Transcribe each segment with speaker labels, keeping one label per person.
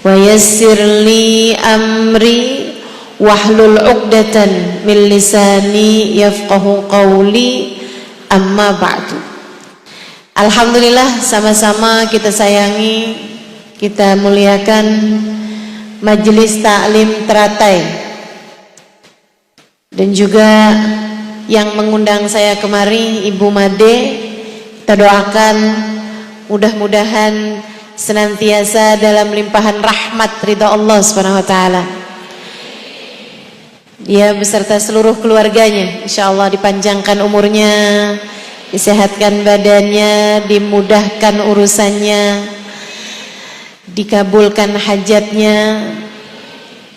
Speaker 1: wa yassir li amri wahlul 'uqdatan min lisani yafqahu qawli, amma ba'du. Alhamdulillah, sama-sama kita sayangi, kita muliakan Majelis Ta'lim Teratai, dan juga yang mengundang saya kemari, Ibu Made. Kita doakan mudah-mudahan senantiasa dalam limpahan rahmat ridha Allah Subhanahu wa taala. Dia beserta seluruh keluarganya insyaallah dipanjangkan umurnya, disehatkan badannya, dimudahkan urusannya, dikabulkan hajatnya,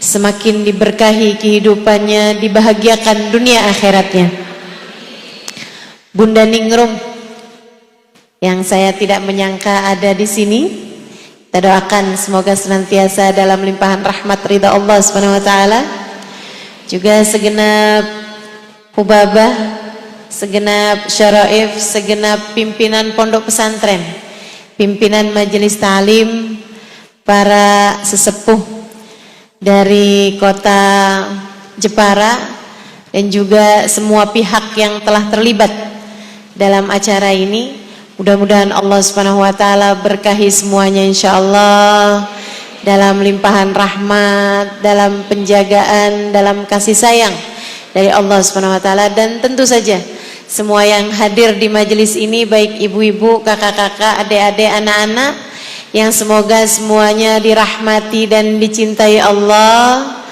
Speaker 1: semakin diberkahi kehidupannya, dibahagiakan dunia akhiratnya. Bunda Ningrum yang saya tidak menyangka ada di sini, kita doakan semoga senantiasa dalam limpahan rahmat ridha Allah Subhanahu wa taala. Juga segenap hubabah, segenap syaraif, segenap pimpinan pondok pesantren, pimpinan majelis ta'lim, para sesepuh dari kota Jepara, dan juga semua pihak yang telah terlibat dalam acara ini. Mudah-mudahan Allah Subhanahu wa taala berkahi semuanya insyaallah dalam limpahan rahmat, dalam penjagaan, dalam kasih sayang dari Allah Subhanahu wa taala. Dan tentu saja semua yang hadir di majelis ini, baik ibu-ibu, kakak-kakak, adik-adik, anak-anak, yang semoga semuanya dirahmati dan dicintai Allah,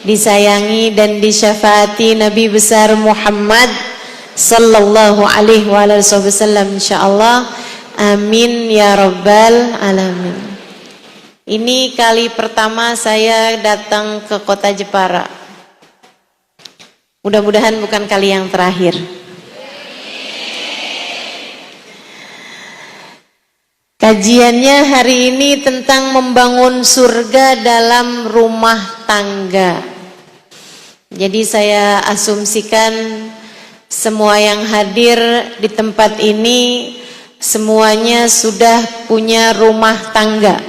Speaker 1: disayangi dan disyafaati Nabi besar Muhammad sallallahu alaihi wasallam insyaallah. Amin ya rabbal alamin. Ini kali pertama saya datang ke kota Jepara. Mudah-mudahan bukan kali yang terakhir. Kajiannya hari ini tentang membangun surga dalam rumah tangga. Jadi saya asumsikan semua yang hadir di tempat ini semuanya sudah punya rumah tangga.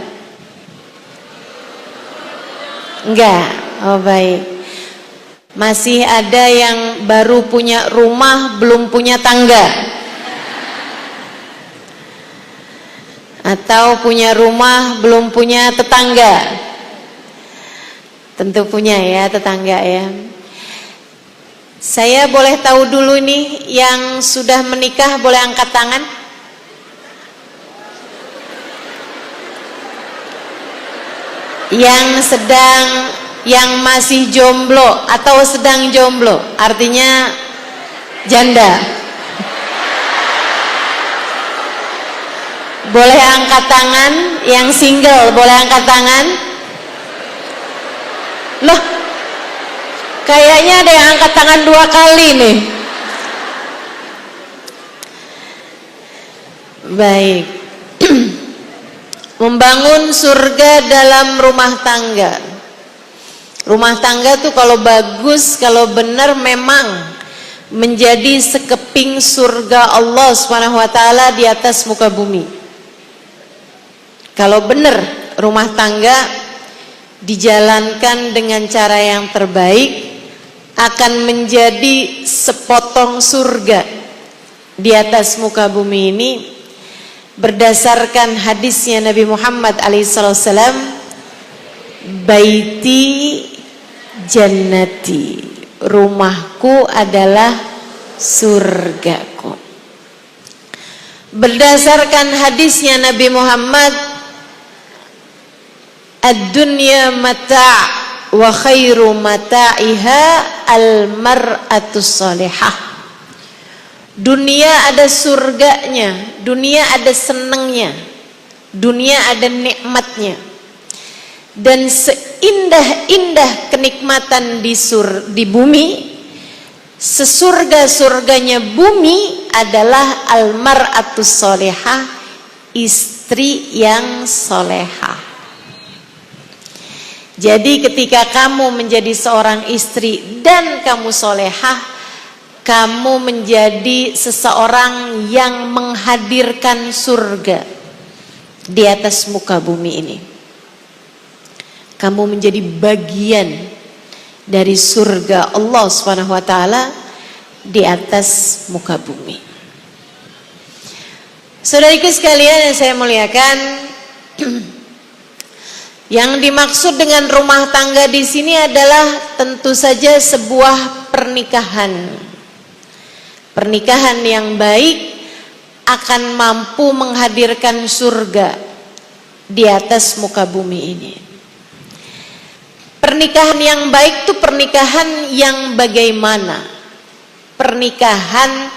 Speaker 1: Enggak? Oh baik. Masih ada yang baru punya rumah belum punya tangga? Atau punya rumah belum punya tetangga? Tentu punya ya tetangga ya. Saya boleh tahu dulu nih, yang sudah menikah boleh angkat tangan? Yang sedang, yang masih jomblo atau sedang jomblo, artinya janda. Boleh angkat tangan, yang single boleh angkat tangan. Loh, kayaknya ada yang angkat tangan 2 kali nih. Baik. Membangun surga dalam rumah tangga. Rumah tangga tuh kalau bagus, kalau benar memang menjadi sekeping surga Allah Subhanahu wa taala di atas muka bumi. Kalau benar rumah tangga dijalankan dengan cara yang terbaik, akan menjadi sepotong surga di atas muka bumi ini. Berdasarkan hadisnya Nabi Muhammad alaihissalam, baiti jannati, rumahku adalah surgaku. Berdasarkan hadisnya Nabi Muhammad, ad-dunya mata' wa khairu mata'iha al-mar'atus salihah. Dunia ada surganya, dunia ada senangnya, dunia ada nikmatnya. Dan seindah-indah kenikmatan di bumi, sesurga-surganya bumi adalah al-mar'atus salihah, istri yang solehah. Jadi ketika kamu menjadi seorang istri dan kamu solehah, kamu menjadi seseorang yang menghadirkan surga di atas muka bumi ini. kamu menjadi bagian dari surga Allah Subhanahu wa taala di atas muka bumi. Saudariku sekalian yang saya muliakan, yang dimaksud dengan rumah tangga di sini adalah tentu saja sebuah pernikahan. Pernikahan yang baik akan mampu menghadirkan surga di atas muka bumi ini. Pernikahan yang baik itu pernikahan yang bagaimana? Pernikahan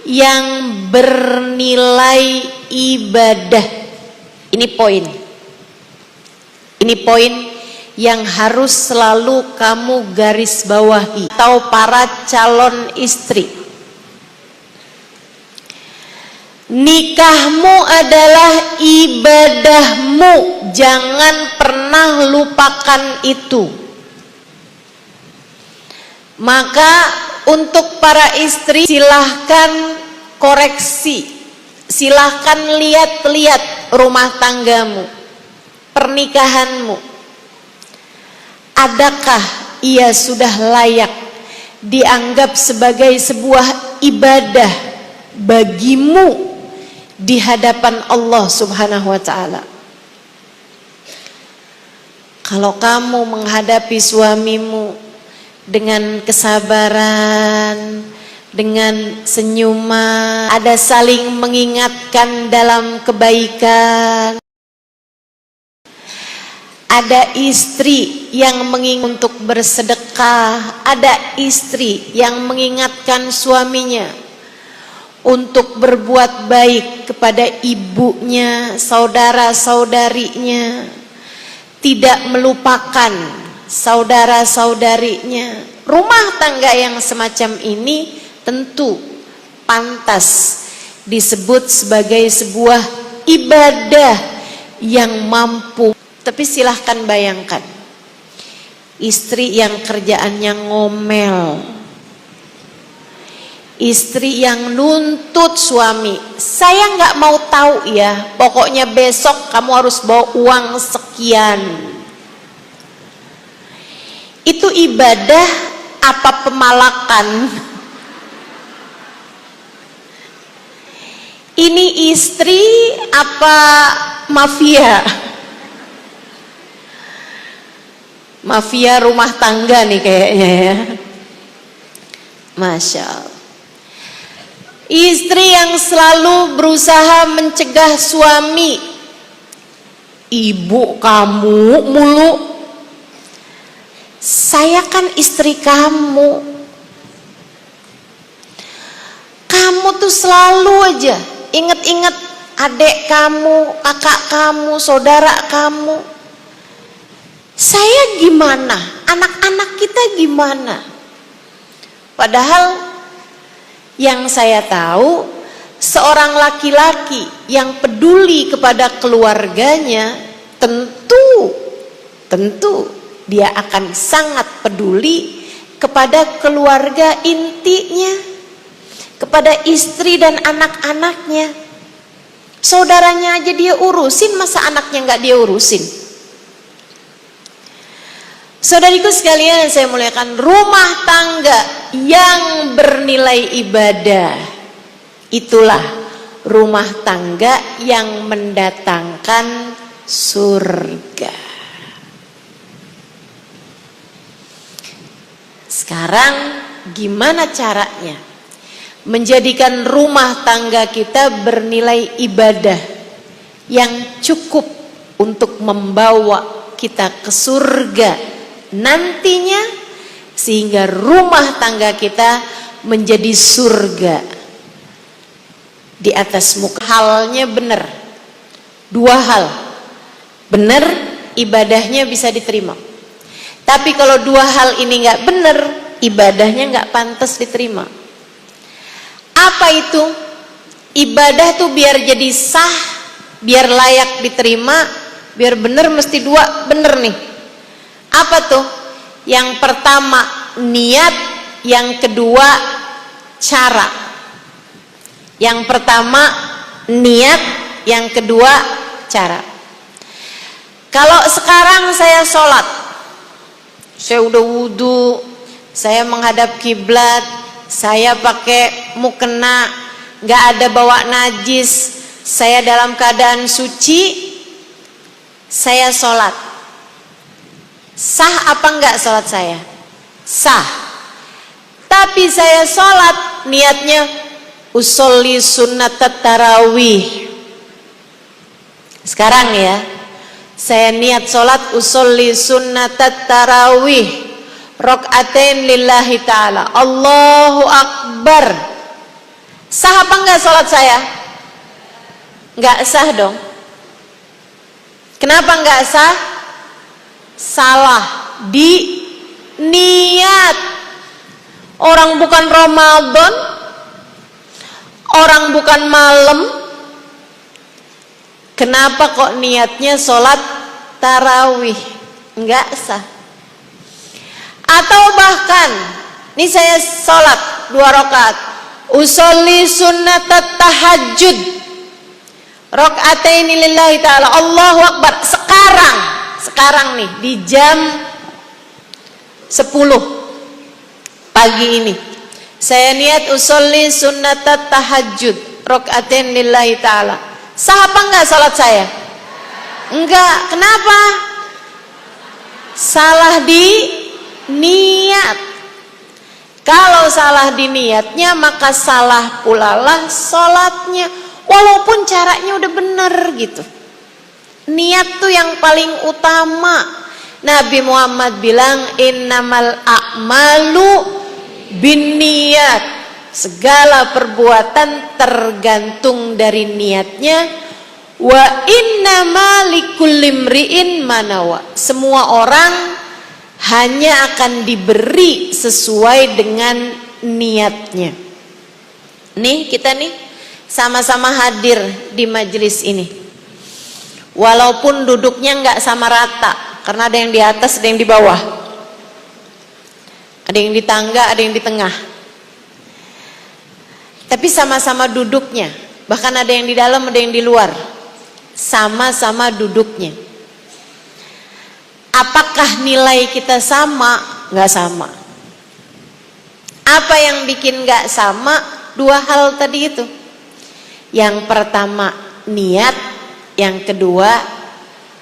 Speaker 1: yang bernilai ibadah. Ini poin. Ini poin yang harus selalu kamu garis bawahi, atau para calon istri. Nikahmu adalah ibadahmu, jangan pernah lupakan itu. Maka untuk para istri, silahkan koreksi, silahkan lihat-lihat rumah tanggamu, pernikahanmu. Adakah ia sudah layak dianggap sebagai sebuah ibadah bagimu di hadapan Allah Subhanahu wa taala? Kalau kamu menghadapi suamimu dengan kesabaran, dengan senyuman, ada saling mengingatkan dalam kebaikan, ada istri yang mengingat untuk bersedekah, ada istri yang mengingatkan suaminya untuk berbuat baik kepada ibunya, saudara-saudarinya, tidak melupakan saudara-saudarinya. Rumah tangga yang semacam ini tentu pantas disebut sebagai sebuah ibadah yang mampu. Tapi silahkan bayangkan, istri yang kerjaannya ngomel, istri yang nuntut suami, saya nggak mau tahu ya, pokoknya besok kamu harus bawa uang sekian. Itu ibadah apa pemalakan? Ini istri apa mafia? Mafia rumah tangga nih kayaknya ya. Masya Allah. Istri yang selalu berusaha mencegah suami, ibu kamu mulu, saya kan istri kamu. Kamu tuh selalu aja inget-inget adik kamu, kakak kamu, saudara kamu. Saya gimana? Anak-anak kita gimana? Padahal yang saya tahu, seorang laki-laki yang peduli kepada keluarganya, tentu dia akan sangat peduli kepada keluarga intinya, kepada istri dan anak-anaknya. Saudaranya aja dia urusin, masa anaknya nggak dia urusin? Saudariku sekalian saya muliakan, rumah tangga yang bernilai ibadah, itulah rumah tangga yang mendatangkan surga. Sekarang gimana caranya menjadikan rumah tangga kita bernilai ibadah yang cukup untuk membawa kita ke surga nantinya, sehingga rumah tangga kita menjadi surga di atas muka. Halnya benar, dua hal benar, ibadahnya bisa diterima. Tapi kalau dua hal ini nggak benar, ibadahnya nggak pantas diterima. Apa itu? Ibadah tuh biar jadi sah, biar layak diterima, biar benar mesti dua benar nih. Apa tuh? Yang pertama niat, yang kedua cara. Yang pertama niat, yang kedua cara. Kalau sekarang saya sholat, saya udah wudhu, saya menghadap kiblat, saya pakai mukena, nggak ada bawa najis, saya dalam keadaan suci, saya sholat. Sah apa enggak sholat saya? Sah. Tapi saya sholat niatnya usolli sunnat tarawih. Sekarang ya, saya niat sholat usolli sunnat tarawih, rok'atain lillahi ta'ala, Allahu Akbar. Sah apa enggak sholat saya? Enggak sah dong. Kenapa enggak sah? Salah di niat. Orang bukan Ramadan, orang bukan malam, kenapa kok niatnya sholat tarawih? Enggak sah. Atau bahkan, ini saya sholat 2 rakaat, usolli sunnat tahajud, rakaataini lillahi ta'ala, Allahu Akbar. Sekarang nih di jam 10 pagi ini, saya niat usolli sunnat tahajud, rakaatain lillahi ta'ala. Sah apa enggak salat saya? Enggak. Kenapa? Salah di niat. Kalau salah di niatnya, maka salah pula lah salatnya, walaupun caranya udah bener gitu. Niat tuh yang paling utama. Nabi Muhammad bilang innamal a'malu binniyat, segala perbuatan tergantung dari niatnya. Wa innama likulli imri'in manawa, semua orang hanya akan diberi sesuai dengan niatnya. Nih kita nih sama-sama hadir di majelis ini, walaupun duduknya nggak sama rata, karena ada yang di atas, ada yang di bawah, ada yang di tangga, ada yang di tengah. Tapi sama-sama duduknya, bahkan ada yang di dalam, ada yang di luar. Sama-sama duduknya. Apakah nilai kita sama? Nggak sama. Apa yang bikin nggak sama? 2 hal tadi itu. Yang pertama niat, yang kedua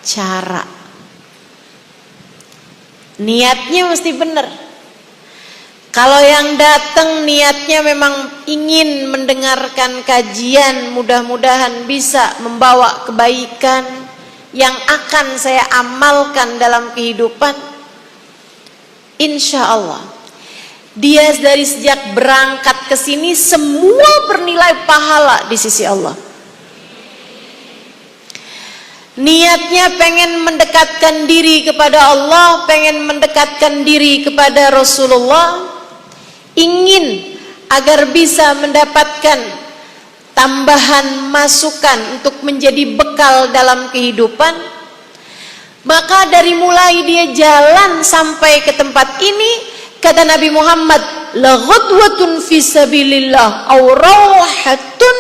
Speaker 1: cara. Niatnya mesti benar. Kalau yang datang niatnya memang ingin mendengarkan kajian, mudah-mudahan bisa membawa kebaikan yang akan saya amalkan dalam kehidupan, insya Allah dia dari sejak berangkat ke sini semua bernilai pahala di sisi Allah. Niatnya pengen mendekatkan diri kepada Allah, pengen mendekatkan diri kepada Rasulullah, ingin agar bisa mendapatkan tambahan masukan untuk menjadi bekal dalam kehidupan. Maka dari mulai dia jalan sampai ke tempat ini, kata Nabi Muhammad, la ghadwatun fi sabilillah aw rawhatun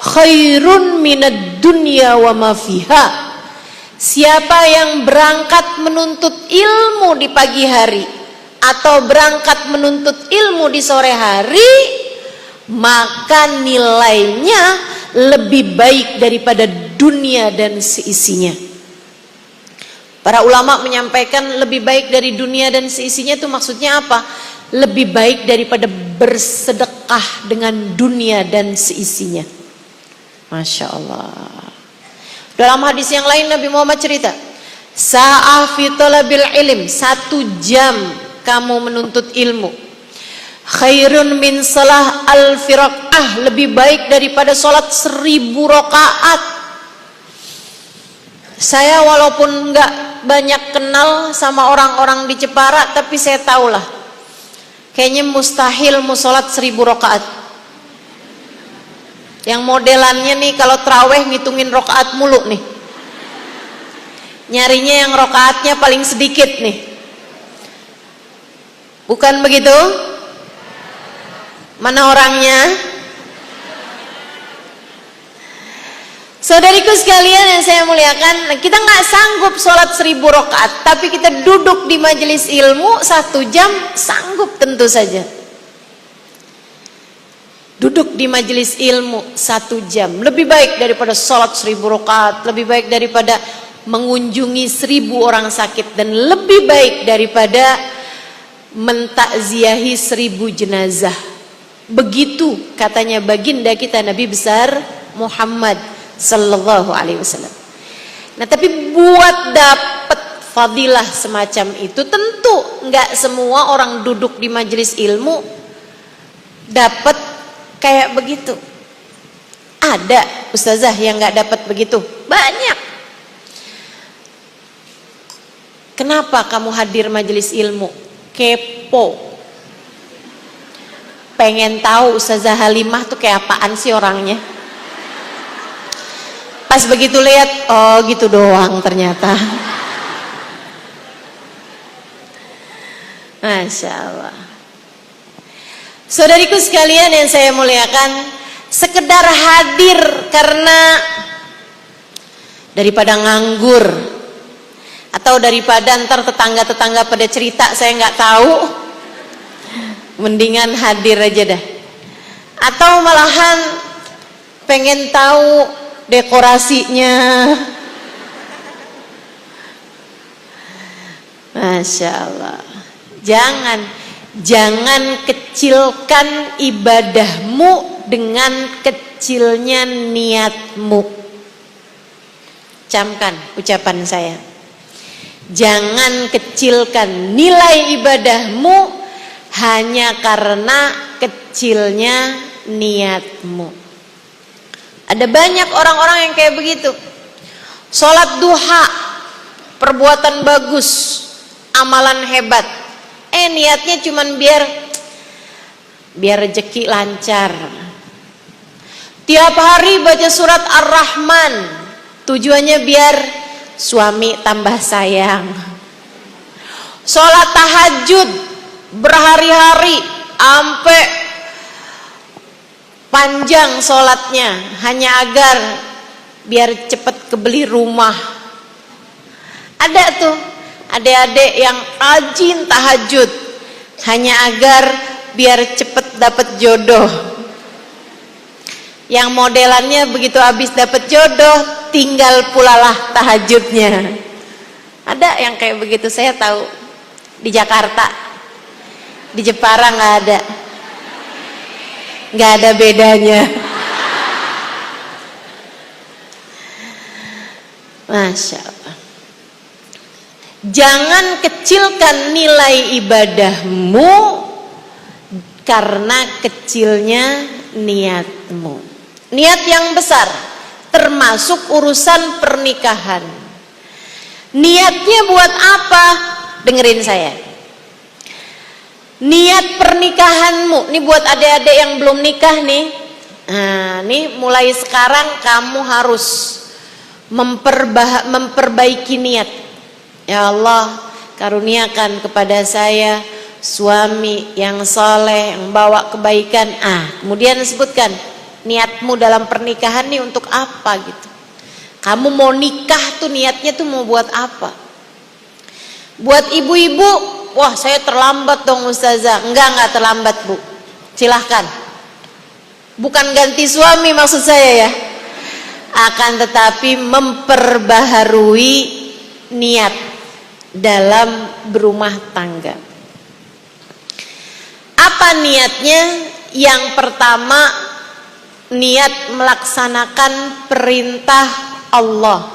Speaker 1: khairun minad dunya wa ma fiha. Siapa yang berangkat menuntut ilmu di pagi hari atau berangkat menuntut ilmu di sore hari, maka nilainya lebih baik daripada dunia dan seisinya. Para ulama menyampaikan lebih baik dari dunia dan seisinya itu maksudnya apa? Lebih baik daripada bersedekah dengan dunia dan seisinya. Masya Allah. Dalam hadis yang lain Nabi Muhammad cerita, sa'ah fi talabil ilm, 1 jam kamu menuntut ilmu, khairun min salah alfi rakaah, lebih baik daripada sholat 1000 rakaat. Saya walaupun nggak banyak kenal sama orang-orang di Jepara, tapi saya tahulah kayaknya mustahil mau sholat 1000 rakaat. Yang modelannya nih kalau terawih ngitungin rakaat mulu nih, nyarinya yang rakaatnya paling sedikit nih, bukan begitu? Mana orangnya? Saudariku sekalian yang saya muliakan, kita nggak sanggup sholat 1000 rakaat, tapi kita duduk di majelis ilmu 1 jam, sanggup tentu saja. Duduk di majelis ilmu 1 jam, lebih baik daripada sholat 1000 rakaat, lebih baik daripada mengunjungi 1000 orang sakit, dan lebih baik daripada mentakziahi 1000 jenazah. Begitu katanya baginda kita Nabi besar Muhammad sallallahu alaihi wasallam. Nah, tapi buat dapat fadilah semacam itu tentu nggak semua orang duduk di majelis ilmu dapat kayak begitu. Ada ustazah yang nggak dapat begitu, banyak. Kenapa kamu hadir majelis ilmu? Kepo, pengen tahu Ustazah Halimah tuh kayak apaan sih orangnya. Pas begitu lihat, oh gitu doang ternyata. Masya Allah. Saudariku sekalian yang saya muliakan, sekedar hadir karena daripada nganggur, atau daripada ntar tetangga-tetangga pada cerita saya nggak tahu, mendingan hadir aja dah. Atau malahan pengen tahu dekorasinya. Masya Allah. Jangan kecilkan ibadahmu dengan kecilnya niatmu. Camkan ucapan saya. Jangan kecilkan nilai ibadahmu hanya karena kecilnya niatmu. Ada banyak orang-orang yang kayak begitu. Sholat duha, perbuatan bagus, amalan hebat. Niatnya cuman biar rezeki lancar. Tiap hari baca surat Ar-Rahman, tujuannya biar suami tambah sayang. Sholat tahajud berhari-hari sampai panjang sholatnya hanya agar biar cepat kebeli rumah. Ada tuh adik-adik yang rajin tahajud hanya agar biar cepat dapat jodoh. Yang modelannya begitu habis dapat jodoh tinggal pulalah tahajudnya. Ada yang kayak begitu, saya tahu di Jakarta. Di Jepara nggak ada bedanya. Masya Allah. Jangan kecilkan nilai ibadahmu karena kecilnya niatmu. Niat yang besar termasuk urusan pernikahan. Niatnya buat apa? Dengerin saya. Niat pernikahanmu, ini buat adik-adik yang belum nikah nih. Nah, nih mulai sekarang kamu harus memperbaiki niat. Ya Allah, karuniakan kepada saya suami yang soleh, yang bawa kebaikan. Kemudian sebutkan niatmu dalam pernikahan nih untuk apa gitu. Kamu mau nikah tuh niatnya tuh mau buat apa? Buat ibu-ibu, wah saya terlambat dong Ustazah. Enggak terlambat Bu, silahkan. Bukan ganti suami maksud saya ya, akan tetapi memperbaharui niat dalam berumah tangga. Apa niatnya? Yang pertama, niat melaksanakan perintah Allah.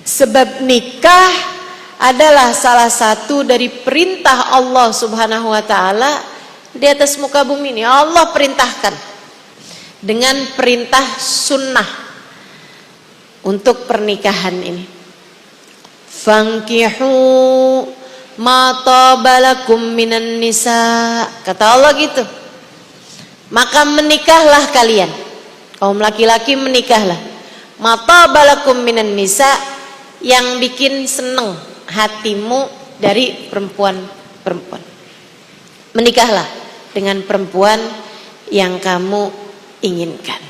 Speaker 1: Sebab nikah adalah salah satu dari perintah Allah Subhanahu wa ta'ala di atas muka bumi ini. Allah perintahkan dengan perintah sunnah untuk pernikahan ini. Fankihu ma tabalakum minan nisa, kata Allah gitu. Maka menikahlah kalian, kaum laki-laki menikahlah. Ma tabalakum minan nisa, yang bikin seneng hatimu dari perempuan. Menikahlah dengan perempuan yang kamu inginkan.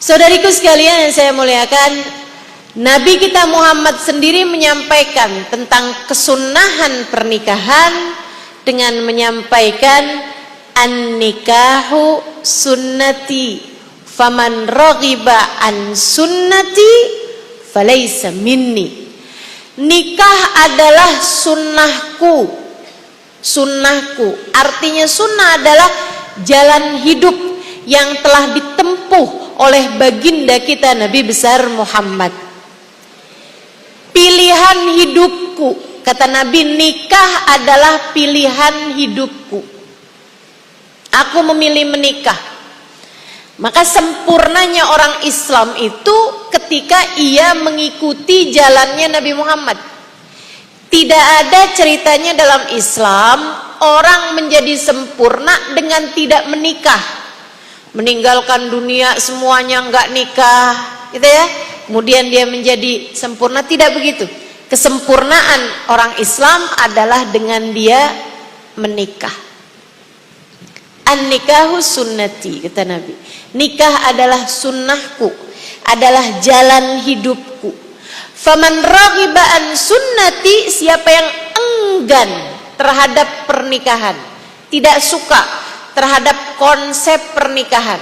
Speaker 1: Saudariku sekalian yang saya muliakan, Nabi kita Muhammad sendiri menyampaikan tentang kesunahan pernikahan dengan menyampaikan an-nikahu sunnati faman raghiba an sunnati falaysa minni. Nikah adalah sunnahku. Sunnahku artinya sunnah adalah jalan hidup yang telah ditempuh oleh baginda kita Nabi besar Muhammad. Pilihan hidupku, kata Nabi, nikah adalah pilihan hidupku. Aku memilih menikah. Maka sempurnanya orang Islam itu ketika ia mengikuti jalannya Nabi Muhammad. Tidak ada ceritanya dalam Islam orang menjadi sempurna dengan tidak menikah. Meninggalkan dunia semuanya nggak nikah, gitu ya. Kemudian dia menjadi sempurna, tidak begitu. Kesempurnaan orang Islam adalah dengan dia menikah. An-nikahu sunnati, kata Nabi. Nikah adalah sunnahku, adalah jalan hidupku. Faman raghiba an sunnati, siapa yang enggan terhadap pernikahan, tidak suka terhadap konsep pernikahan.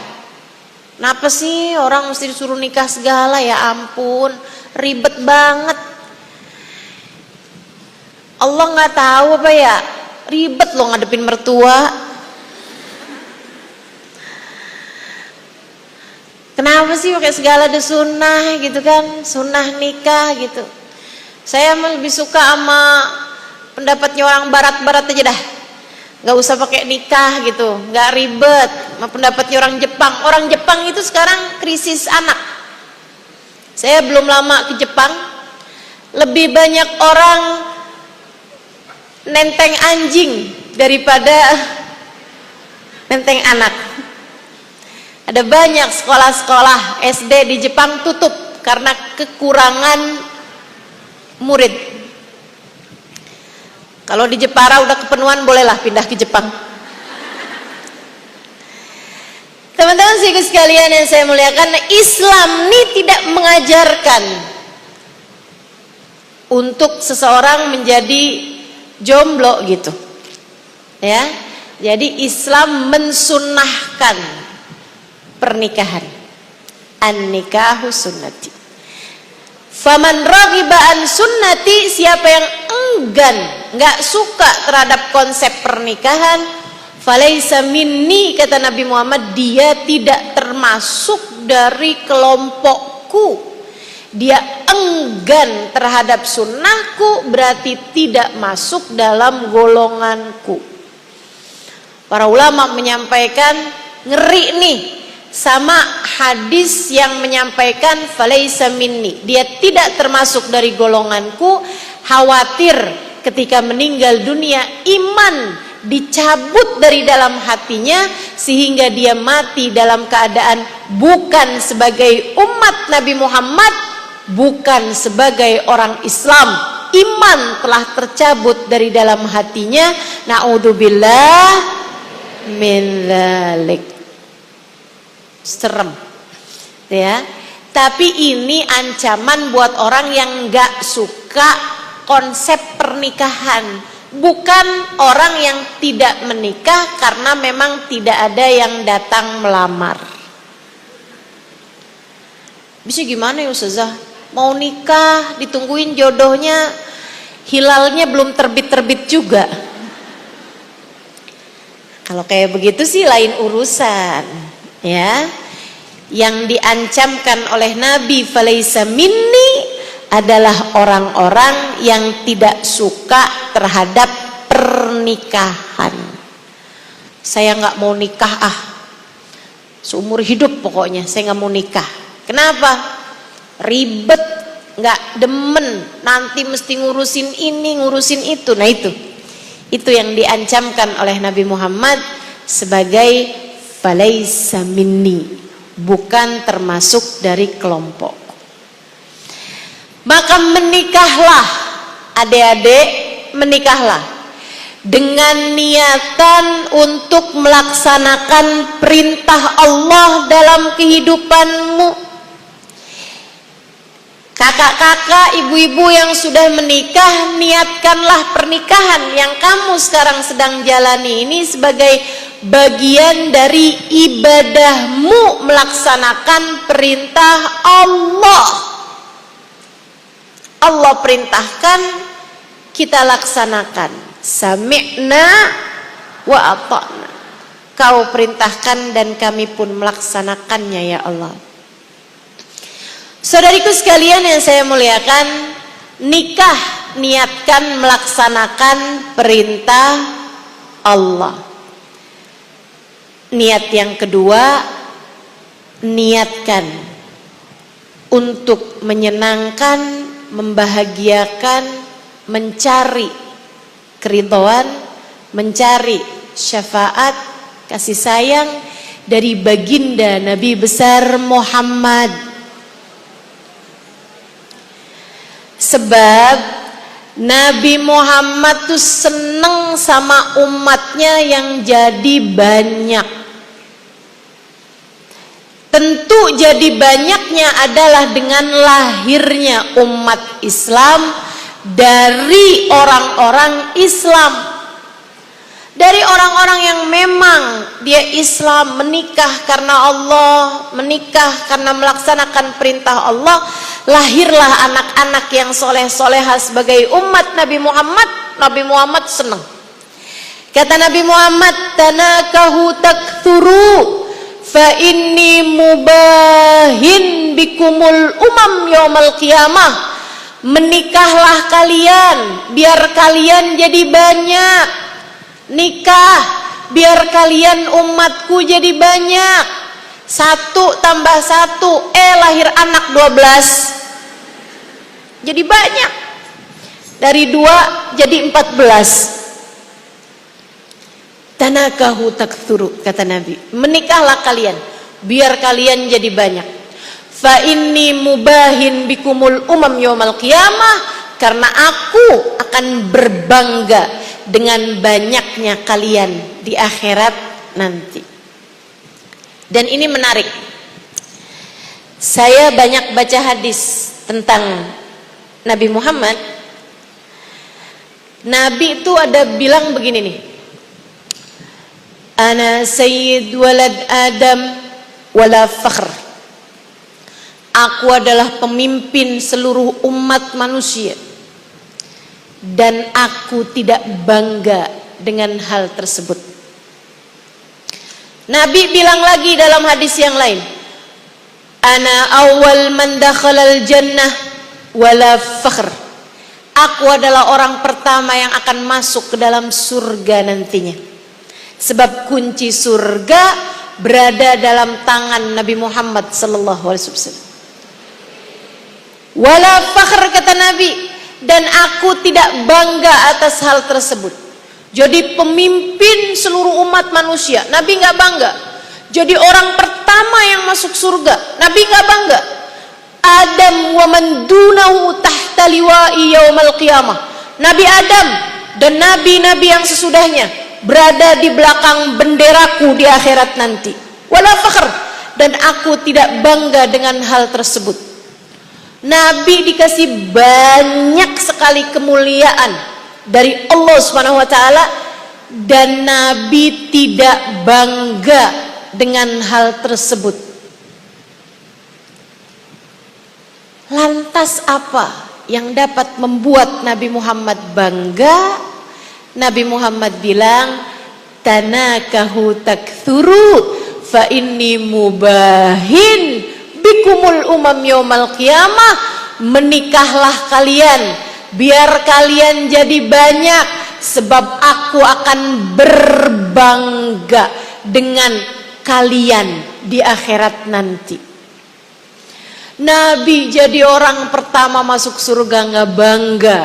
Speaker 1: Kenapa sih orang mesti disuruh nikah segala, ya ampun, ribet banget. Allah nggak tahu apa ya, ribet loh ngadepin mertua. Kenapa sih pakai segala ada sunnah gitu kan, sunnah nikah gitu. Saya lebih suka sama pendapatnya orang barat-barat aja dah. Nggak usah pakai nikah gitu, nggak ribet. Sama pendapatnya orang Jepang. Orang Jepang itu sekarang krisis anak. Saya belum lama ke Jepang, lebih banyak orang nenteng anjing daripada nenteng anak. Ada banyak sekolah-sekolah SD di Jepang tutup karena kekurangan murid. Kalau di Jepara udah kepenuhan, bolehlah pindah ke Jepang. Teman-teman sekalian yang saya muliakan, Islam ini tidak mengajarkan untuk seseorang menjadi jomblo gitu. Ya. Jadi Islam mensunnahkan pernikahan. An-nikahu sunnati. Faman raghiba an sunnati, siapa yang enggan, nggak suka terhadap konsep pernikahan, falaysa minni, kata Nabi Muhammad, dia tidak termasuk dari kelompokku. Dia enggan terhadap sunnahku, berarti tidak masuk dalam golonganku. Para ulama menyampaikan, ngeri nih sama hadis yang menyampaikan falaysa minni, dia tidak termasuk dari golonganku. Khawatir ketika meninggal dunia iman dicabut dari dalam hatinya sehingga dia mati dalam keadaan bukan sebagai umat Nabi Muhammad, bukan sebagai orang Islam. Iman telah tercabut dari dalam hatinya. Na'udzubillah min dzalik. Serem, ya. Tapi ini ancaman buat orang yang nggak suka konsep pernikahan, bukan orang yang tidak menikah karena memang tidak ada yang datang melamar. Bisa gimana ya Ustazah? Mau nikah, ditungguin jodohnya, hilalnya belum terbit-terbit juga. Kalau kayak begitu sih lain urusan, ya. Yang diancamkan oleh Nabi falaysa minni adalah orang-orang yang tidak suka terhadap pernikahan. Saya nggak mau nikah seumur hidup pokoknya saya nggak mau nikah. Kenapa? Ribet, nggak demen, nanti mesti ngurusin ini ngurusin itu. Nah itu yang diancamkan oleh Nabi Muhammad sebagai falaysa minni, bukan termasuk dari kelompok. Maka menikahlah, adik-adik, menikahlah. dengan niatan untuk melaksanakan perintah Allah dalam kehidupanmu. Kakak-kakak, ibu-ibu yang sudah menikah, niatkanlah pernikahan yang kamu sekarang sedang jalani ini sebagai bagian dari ibadahmu melaksanakan perintah Allah. Allah perintahkan, kita laksanakan. Sami'na wa ata'na. Kau perintahkan dan kami pun melaksanakannya ya Allah. Saudariku sekalian yang saya muliakan, nikah niatkan melaksanakan perintah Allah. Niat yang kedua, niatkan untuk menyenangkan, membahagiakan, mencari keridhaan, mencari syafaat, kasih sayang dari baginda Nabi besar Muhammad. Sebab Nabi Muhammad tuh seneng sama umatnya yang jadi banyak. Tentu jadi banyaknya adalah dengan lahirnya umat Islam dari orang-orang Islam. Dari orang-orang yang memang dia Islam, menikah karena Allah, menikah karena melaksanakan perintah Allah, lahirlah anak-anak yang soleh-solehah sebagai umat Nabi Muhammad. Nabi Muhammad senang. Kata Nabi Muhammad, tanakahu takthuru fa inni mubahin bikumul umam yaumal qiyamah. Menikahlah kalian biar kalian jadi banyak. Nikah biar kalian umatku jadi banyak. 1 tambah 1 lahir anak 12. Jadi banyak. Dari 2 jadi 14. Tanakahu takthuru, kata Nabi. Menikahlah kalian biar kalian jadi banyak. Fa inni mubahin bikumul umam yaumal qiyamah, karena aku akan berbangga dengan banyaknya kalian di akhirat nanti. Dan ini menarik. Saya banyak baca hadis tentang Nabi Muhammad. Nabi itu ada bilang begini nih. Ana sayyid walad Adam wala fakhr. Aku adalah pemimpin seluruh umat manusia. Dan aku tidak bangga dengan hal tersebut. Nabi bilang lagi dalam hadis yang lain, ana awal man dakhalal jannah wala fakhr. Aku adalah orang pertama yang akan masuk ke dalam surga nantinya. Sebab kunci surga berada dalam tangan Nabi Muhammad sallallahu alaihi wasallam. Wala fakhr, kata Nabi, dan aku tidak bangga atas hal tersebut. Jadi pemimpin seluruh umat manusia, Nabi nggak bangga. Jadi orang pertama yang masuk surga, Nabi nggak bangga. Adam wa man dunahu tahta liwa'i yaumal qiyamah. Nabi Adam dan nabi-nabi yang sesudahnya berada di belakang benderaku di akhirat nanti. Wala fakhr, dan aku tidak bangga dengan hal tersebut. Nabi dikasih banyak sekali kemuliaan dari Allah Subhanahu wa taala, dan Nabi tidak bangga dengan hal tersebut. Lantas apa yang dapat membuat Nabi Muhammad bangga? Nabi Muhammad bilang, tanakahu takthuru fa inni mubahin bikumul umam yaumal qiyamah. Menikahlah kalian biar kalian jadi banyak, sebab aku akan berbangga dengan kalian di akhirat nanti. Nabi jadi orang pertama masuk surga nggak bangga.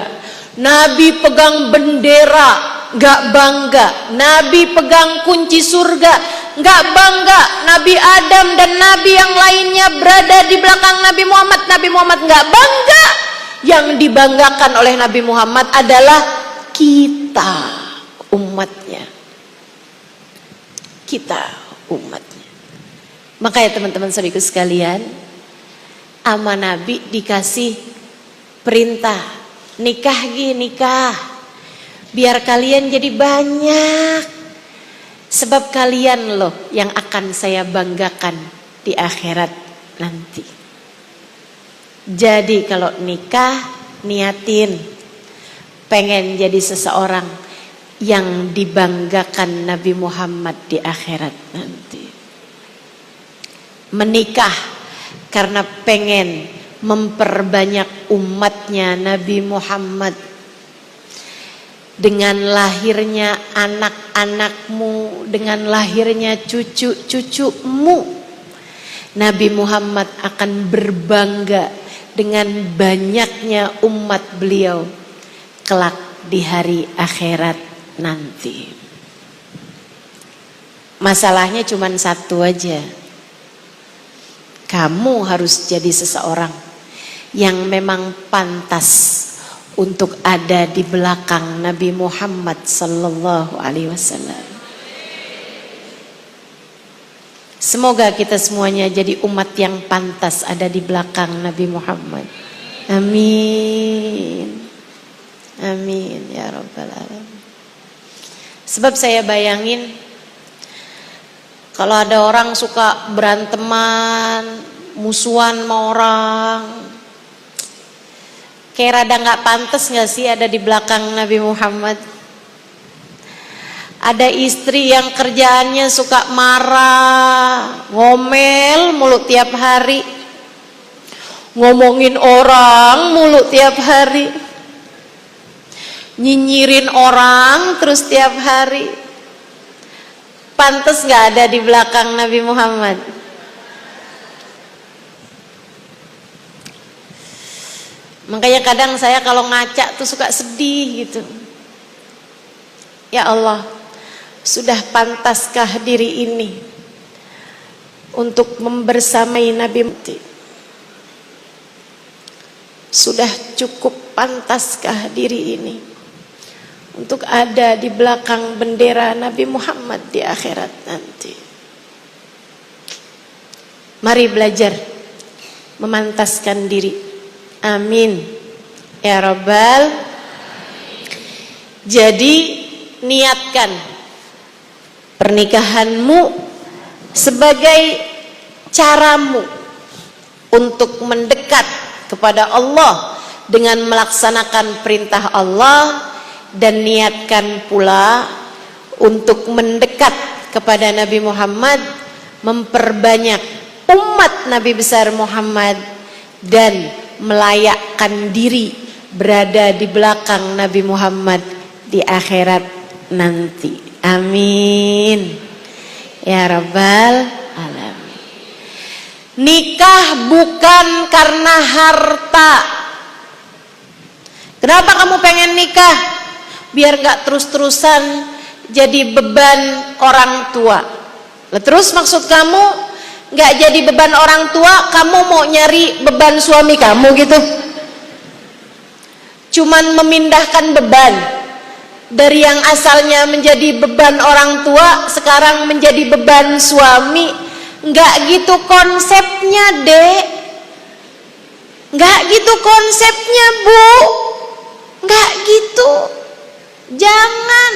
Speaker 1: Nabi pegang bendera nggak bangga. Nabi pegang kunci surga nggak bangga. Nabi Adam dan nabi yang lainnya berada di belakang Nabi Muhammad. Nabi Muhammad nggak bangga. Yang dibanggakan oleh Nabi Muhammad adalah kita, umatnya. Kita umatnya. Maka ya teman-teman saudaraku sekalian, ama Nabi dikasih perintah, nikah nikah. Biar kalian jadi banyak. Sebab kalian loh yang akan saya banggakan di akhirat nanti. Jadi kalau nikah, niatin pengen jadi seseorang yang dibanggakan Nabi Muhammad di akhirat nanti. Menikah karena pengen memperbanyak umatnya Nabi Muhammad. Dengan lahirnya anak-anakmu, dengan lahirnya cucu-cucumu, Nabi Muhammad akan berbangga dengan banyaknya umat beliau kelak di hari akhirat nanti. Masalahnya cuma satu aja. Kamu harus jadi seseorang yang memang pantas untuk ada di belakang Nabi Muhammad sallallahu alaihi wasallam. Semoga kita semuanya jadi umat yang pantas ada di belakang Nabi Muhammad. Amin. Amin ya rabbal alamin. Sebab saya bayangin kalau ada orang suka beranteman, musuhan sama orang, kayak rada gak pantas gak sih ada di belakang Nabi Muhammad? Ada istri yang kerjaannya suka marah, ngomel mulu tiap hari, ngomongin orang mulu tiap hari, nyinyirin orang terus tiap hari. Pantas gak ada di belakang Nabi Muhammad? Makanya kadang saya kalau ngaca tuh suka sedih gitu. Ya Allah, sudah pantaskah diri ini untuk membersamai Nabi Muhammad? Sudah cukup pantaskah diri ini untuk ada di belakang bendera Nabi Muhammad di akhirat nanti? Mari belajar memantaskan diri. Amin ya Rabbal. Jadi niatkan pernikahanmu sebagai caramu untuk mendekat kepada Allah dengan melaksanakan perintah Allah, dan niatkan pula untuk mendekat kepada Nabi Muhammad, memperbanyak umat Nabi besar Muhammad, dan melayakkan diri berada di belakang Nabi Muhammad di akhirat nanti. Amin ya rabbal alamin. Nikah bukan karena harta. Kenapa kamu pengen nikah? Biar gak terus-terusan jadi beban orang tua. Terus maksud kamu gak jadi beban orang tua, kamu mau nyari beban suami kamu gitu? Cuman memindahkan beban dari yang asalnya menjadi beban orang tua sekarang menjadi beban suami. Gak gitu konsepnya, Dek. Gak gitu konsepnya, Bu. Gak gitu. Jangan.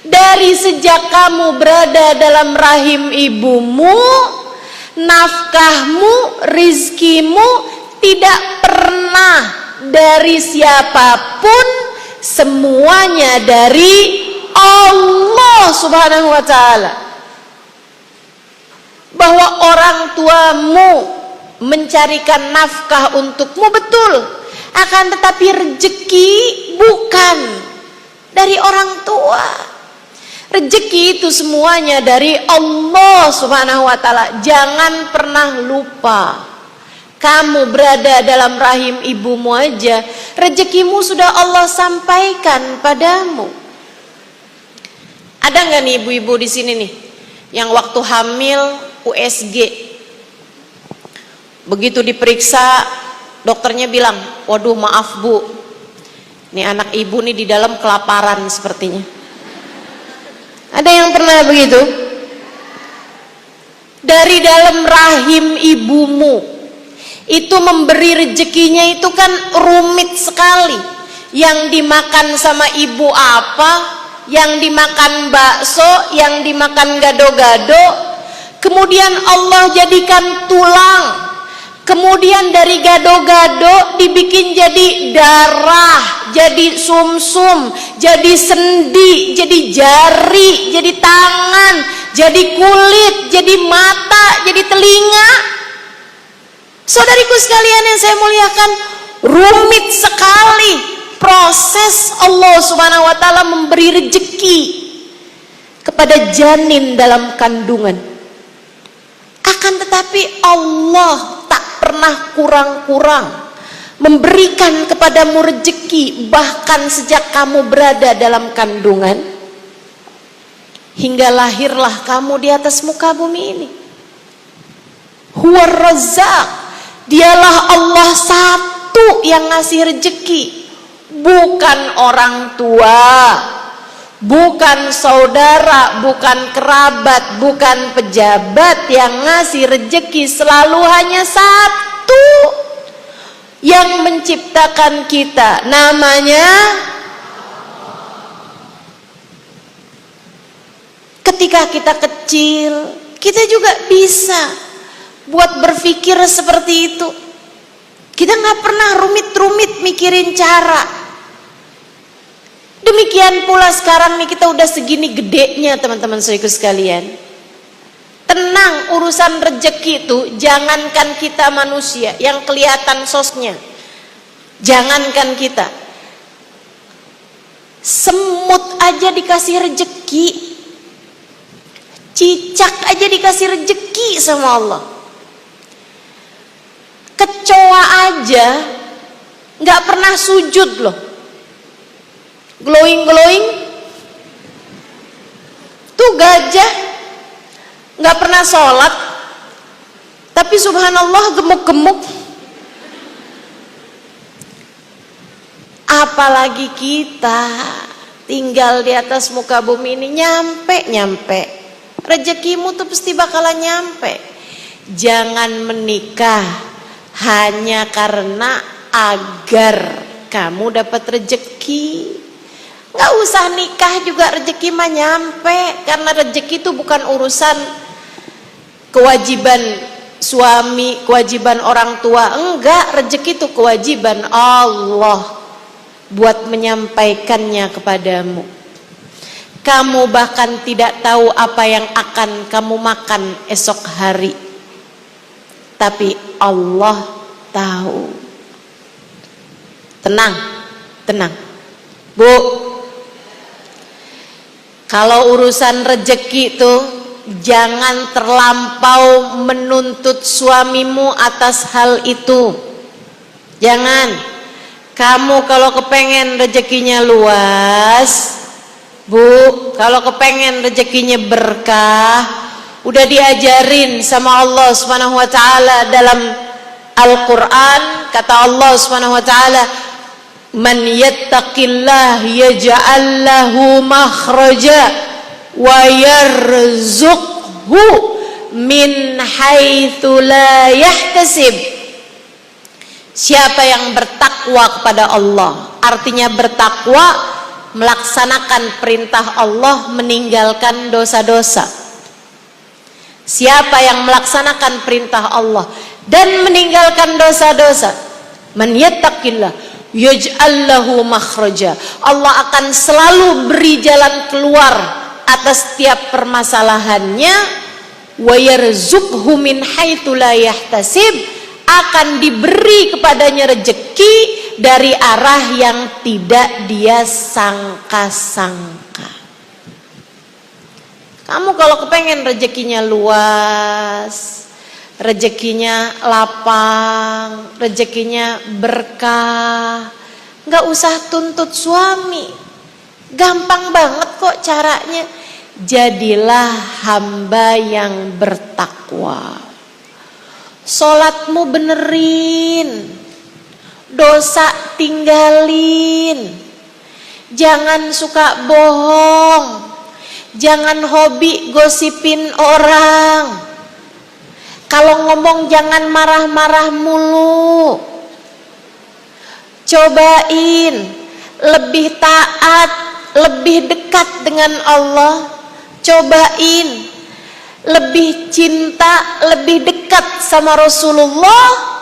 Speaker 1: Dari sejak kamu berada dalam rahim ibumu, nafkahmu, rizkimu tidak pernah dari siapapun, semuanya dari Allah Subhanahu wa ta'ala. Bahwa orang tuamu mencarikan nafkah untukmu, betul, akan tetapi rezeki bukan dari orang tua. Rezeki itu semuanya dari Allah Subhanahu wa ta'ala. Jangan pernah lupa, kamu berada dalam rahim ibumu aja, rezekimu sudah Allah sampaikan padamu. Ada nggak nih ibu-ibu di sini nih yang waktu hamil USG, begitu diperiksa dokternya bilang, waduh maaf Bu, nih anak ibu nih di dalam kelaparan sepertinya. Ada yang pernah begitu? Dari dalam rahim ibumu itu memberi rezekinya itu kan rumit sekali. Yang dimakan sama ibu apa? Yang dimakan bakso, yang dimakan gado-gado. Kemudian Allah jadikan tulang. Kemudian dari gado-gado dibikin jadi darah, jadi sumsum, jadi sendi, jadi jari, jadi tangan, jadi kulit, jadi mata, jadi telinga. Saudariku sekalian yang saya muliakan, rumit sekali proses Allah Subhanahu wa taala memberi rezeki kepada janin dalam kandungan. Akan tetapi Allah tak pernah kurang-kurang memberikan kepadamu rezeki, bahkan sejak kamu berada dalam kandungan hingga lahirlah kamu di atas muka bumi ini. Huwar Razzaq, dialah Allah satu yang ngasih rezeki, bukan orang tua, bukan saudara, bukan kerabat, bukan pejabat yang ngasih rezeki. Selalu hanya satu yang menciptakan kita, namanya ketika kita kecil, kita juga bisa buat berpikir seperti itu. Kita nggak pernah rumit-rumit mikirin cara. Demikian pula sekarang nih kita udah segini gedenya teman-teman saudaraku sekalian. Tenang, urusan rezeki itu jangankan kita manusia yang kelihatan sosnya. Jangankan kita. Semut aja dikasih rezeki. Cicak aja dikasih rezeki sama Allah. Kecoa aja nggak pernah sujud loh. Glowing tuh gajah nggak pernah sholat, tapi subhanallah gemuk-gemuk. Apalagi kita tinggal di atas muka bumi ini, nyampe rezekimu tuh pasti bakalan nyampe. Jangan menikah hanya karena agar kamu dapat rezeki. Gak usah nikah juga rezeki mah nyampe, karena rezeki itu bukan urusan kewajiban suami, kewajiban orang tua. Enggak, rezeki itu kewajiban Allah buat menyampaikannya kepadamu. Kamu bahkan tidak tahu apa yang akan kamu makan esok hari, tapi Allah tahu. Tenang Bu. Kalau urusan rezeki itu jangan terlampau menuntut suamimu atas hal itu. Jangan. Kamu kalau kepengen rezekinya luas, Bu, kalau kepengen rezekinya berkah, udah diajarin sama Allah Subhanahu wa taala dalam Al-Qur'an. Kata Allah Subhanahu wa taala, man yattaqillah yaj'al lahu makhraja wa yarzuqhu min haitsu la yahtasib. Siapa yang bertakwa kepada Allah, artinya bertakwa melaksanakan perintah Allah, meninggalkan dosa-dosa. Siapa yang melaksanakan perintah Allah dan meninggalkan dosa-dosa, man yattaqillah yaj'al lahu makhraja, Allah akan selalu beri jalan keluar atas setiap permasalahannya. Wa yarzuqhu min haitsu la yahtasib, akan diberi kepadanya rezeki dari arah yang tidak dia sangka-sangka. Kamu kalau kepengen rezekinya luas, rezekinya lapang, rezekinya berkah, nggak usah tuntut suami, gampang banget kok caranya. Jadilah hamba yang bertakwa, sholatmu benerin, dosa tinggalin, jangan suka bohong, Jangan hobi gosipin orang. Kalau ngomong jangan marah-marah mulu. Cobain lebih taat, lebih dekat dengan Allah. Cobain lebih cinta, lebih dekat sama Rasulullah.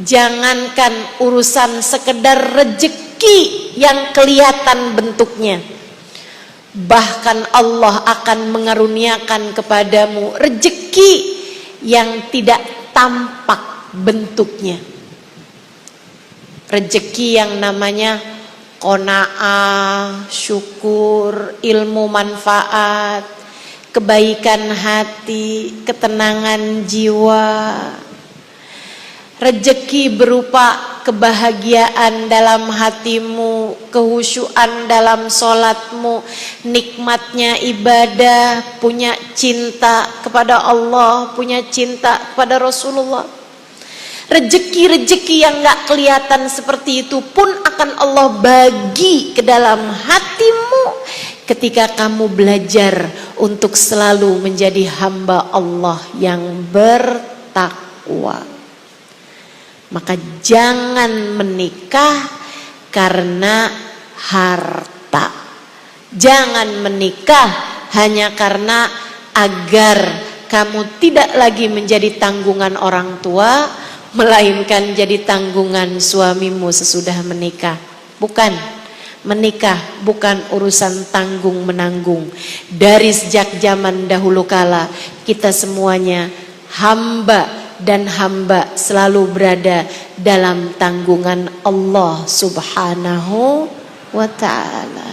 Speaker 1: Jangankan urusan sekedar rezeki yang kelihatan bentuknya, bahkan Allah akan mengaruniakan kepadamu rezeki yang tidak tampak bentuknya. Rezeki yang namanya qanaah, syukur, ilmu manfaat, kebaikan hati, ketenangan jiwa. Rezeki berupa kebahagiaan dalam hatimu, kehusyuan dalam solatmu, nikmatnya ibadah, punya cinta kepada Allah, punya cinta kepada Rasulullah. Rezeki-rezeki yang gak kelihatan seperti itu pun akan Allah bagi ke dalam hatimu ketika kamu belajar untuk selalu menjadi hamba Allah yang bertakwa. Maka jangan menikah karena harta. Jangan menikah hanya karena agar kamu tidak lagi menjadi tanggungan orang tua, melainkan jadi tanggungan suamimu sesudah menikah. Bukan, menikah bukan urusan tanggung menanggung. Dari sejak zaman dahulu kala kita semuanya hamba, dan hamba selalu berada dalam tanggungan Allah Subhanahu wa ta'ala.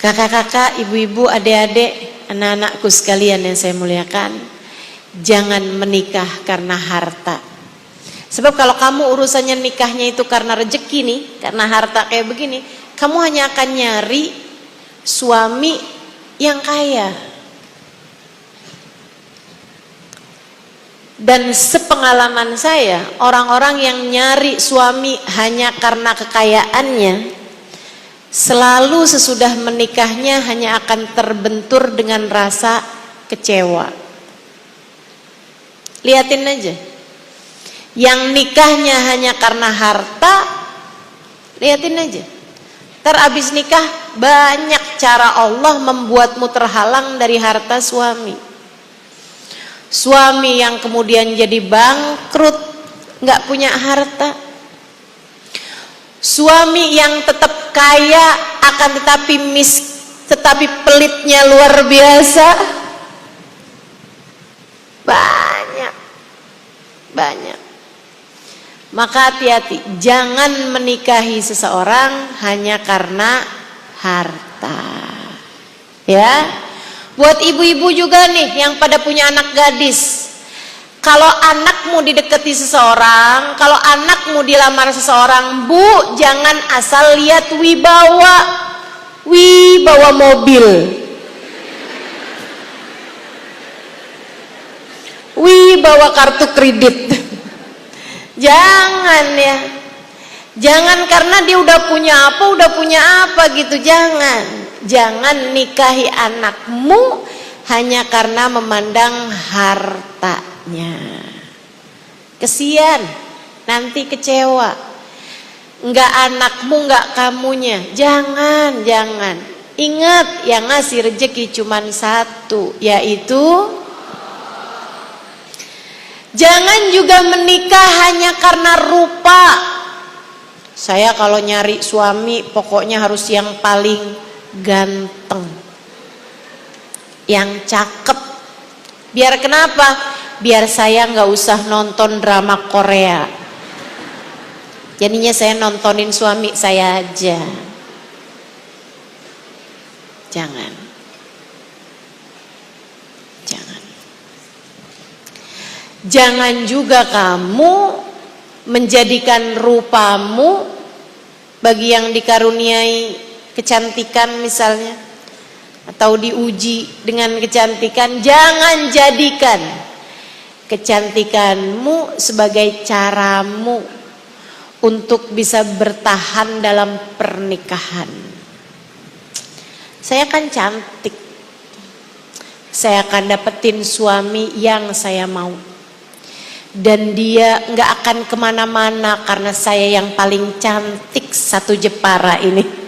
Speaker 1: Kakak-kakak, ibu-ibu, adik-adik, anak-anakku sekalian yang saya muliakan, jangan menikah karena harta. Sebab kalau kamu urusannya nikahnya itu karena rezeki nih, karena harta kayak begini, kamu hanya akan nyari suami yang kaya. Dan sepengalaman saya, orang-orang yang nyari suami hanya karena kekayaannya, selalu sesudah menikahnya hanya akan terbentur dengan rasa kecewa. Lihatin aja, yang nikahnya hanya karena harta, lihatin aja, abis nikah banyak cara Allah membuatmu terhalang dari harta suami. Suami yang kemudian jadi bangkrut, nggak punya harta. Suami yang tetap kaya akan tetapi pelitnya luar biasa. Banyak. Maka hati-hati, jangan menikahi seseorang hanya karena harta. Ya. Buat ibu-ibu juga nih yang pada punya anak gadis, kalau anakmu didekati seseorang, kalau anakmu dilamar seseorang, bu, jangan asal lihat wibawa mobil, wibawa kartu kredit. Jangan ya, jangan karena dia udah punya apa gitu, jangan. Jangan nikahi anakmu hanya karena memandang hartanya. Kesian, nanti kecewa. Enggak anakmu, enggak kamunya. Jangan. Ingat, yang ngasih rezeki cuma satu, yaitu jangan juga menikah hanya karena rupa. Saya kalau nyari suami pokoknya harus yang paling ganteng, yang cakep. Biar kenapa? Biar saya nggak usah nonton drama Korea. Jadinya saya nontonin suami saya aja. Jangan. Jangan juga kamu menjadikan rupamu bagi yang dikaruniai kecantikan misalnya, atau diuji dengan kecantikan, jangan jadikan kecantikanmu sebagai caramu untuk bisa bertahan dalam pernikahan. Saya kan cantik, saya akan dapetin suami yang saya mau, dan dia nggak akan kemana-mana karena saya yang paling cantik satu Jepara ini.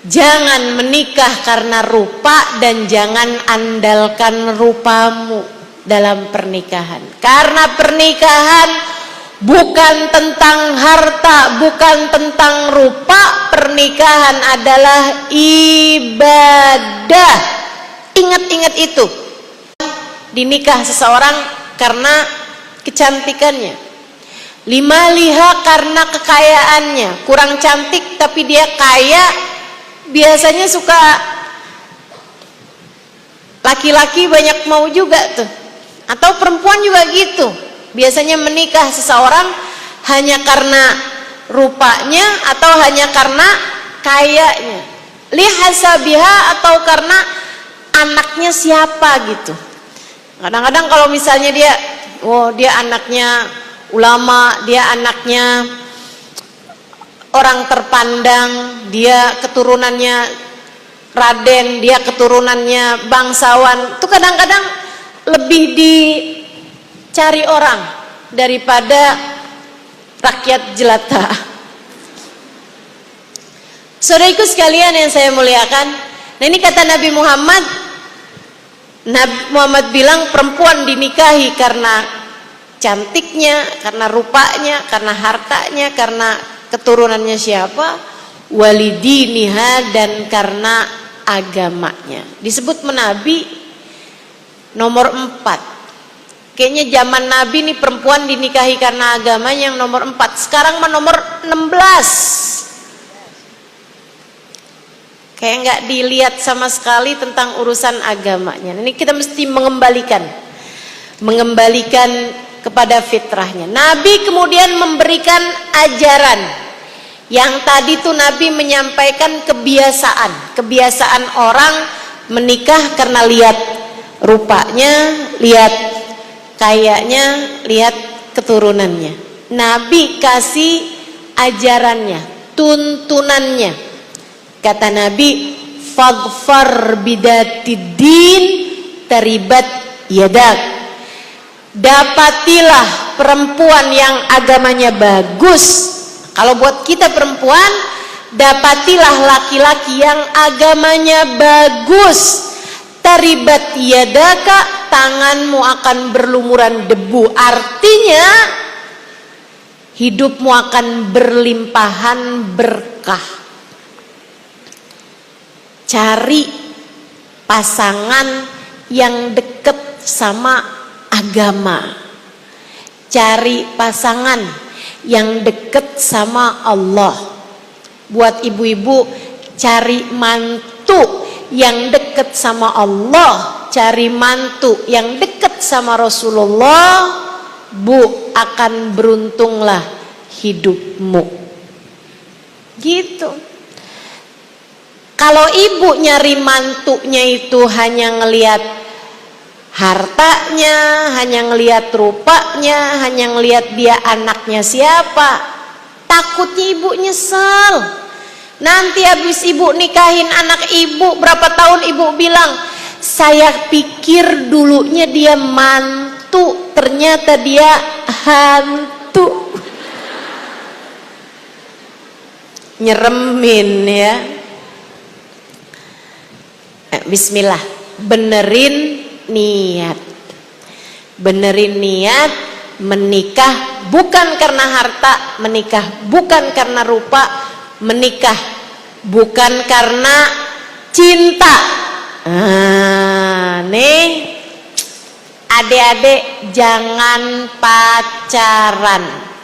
Speaker 1: Jangan menikah karena rupa, dan jangan andalkan rupamu dalam pernikahan. Karena pernikahan bukan tentang harta, bukan tentang rupa. Pernikahan adalah ibadah. Ingat-ingat itu. Dinikah seseorang karena kecantikannya, 5 liha karena kekayaannya. Kurang cantik tapi dia kaya, biasanya suka laki-laki banyak mau juga tuh. Atau perempuan juga gitu, biasanya menikah seseorang hanya karena rupanya atau hanya karena kayanya, lihasabiha, atau karena anaknya siapa gitu. Kadang-kadang kalau misalnya dia anaknya ulama, dia anaknya orang terpandang, dia keturunannya raden, dia keturunannya bangsawan, itu kadang-kadang lebih dicari orang daripada rakyat jelata. Saudaraku sekalian yang saya muliakan, nah ini kata Nabi Muhammad. Nabi Muhammad bilang perempuan dinikahi karena cantiknya, karena rupanya, karena hartanya, karena keturunannya siapa, walidiniha, dan karena agamanya. Disebut menabi nomor 4. Kayaknya zaman Nabi nih perempuan dinikahi karena agamanya yang nomor 4. Sekarang mah nomor 16. Kayak nggak dilihat sama sekali tentang urusan agamanya. Ini kita mesti mengembalikan kepada fitrahnya. Nabi kemudian memberikan ajaran. Yang tadi tuh Nabi menyampaikan kebiasaan orang menikah karena lihat rupanya, lihat kayaknya, lihat keturunannya. Nabi kasih ajarannya, tuntunannya. Kata Nabi, faghfar bidatiddin taribat yadak. Dapatilah perempuan yang agamanya bagus. Kalau buat kita perempuan, dapatilah laki-laki yang agamanya bagus. Taribat yadaka, tanganmu akan berlumuran debu. Artinya hidupmu akan berlimpahan berkah. Cari pasangan yang dekat sama agama. Cari pasangan yang dekat sama Allah. Buat ibu-ibu, cari mantu yang dekat sama Allah, cari mantu yang dekat sama Rasulullah. Bu, akan beruntunglah hidupmu. Gitu. Kalau ibu nyari mantunya itu hanya ngelihat hartanya, hanya ngelihat rupanya, hanya ngelihat dia anaknya siapa, takutnya ibu nyesel. Nanti habis ibu nikahin anak ibu, berapa tahun ibu bilang, saya pikir dulunya dia mantu, ternyata dia hantu. Nyeremin ya. Bismillah, benerin niat. Benerin niat, menikah bukan karena harta, menikah bukan karena rupa, menikah bukan karena cinta. Nih adik-adik, jangan pacaran.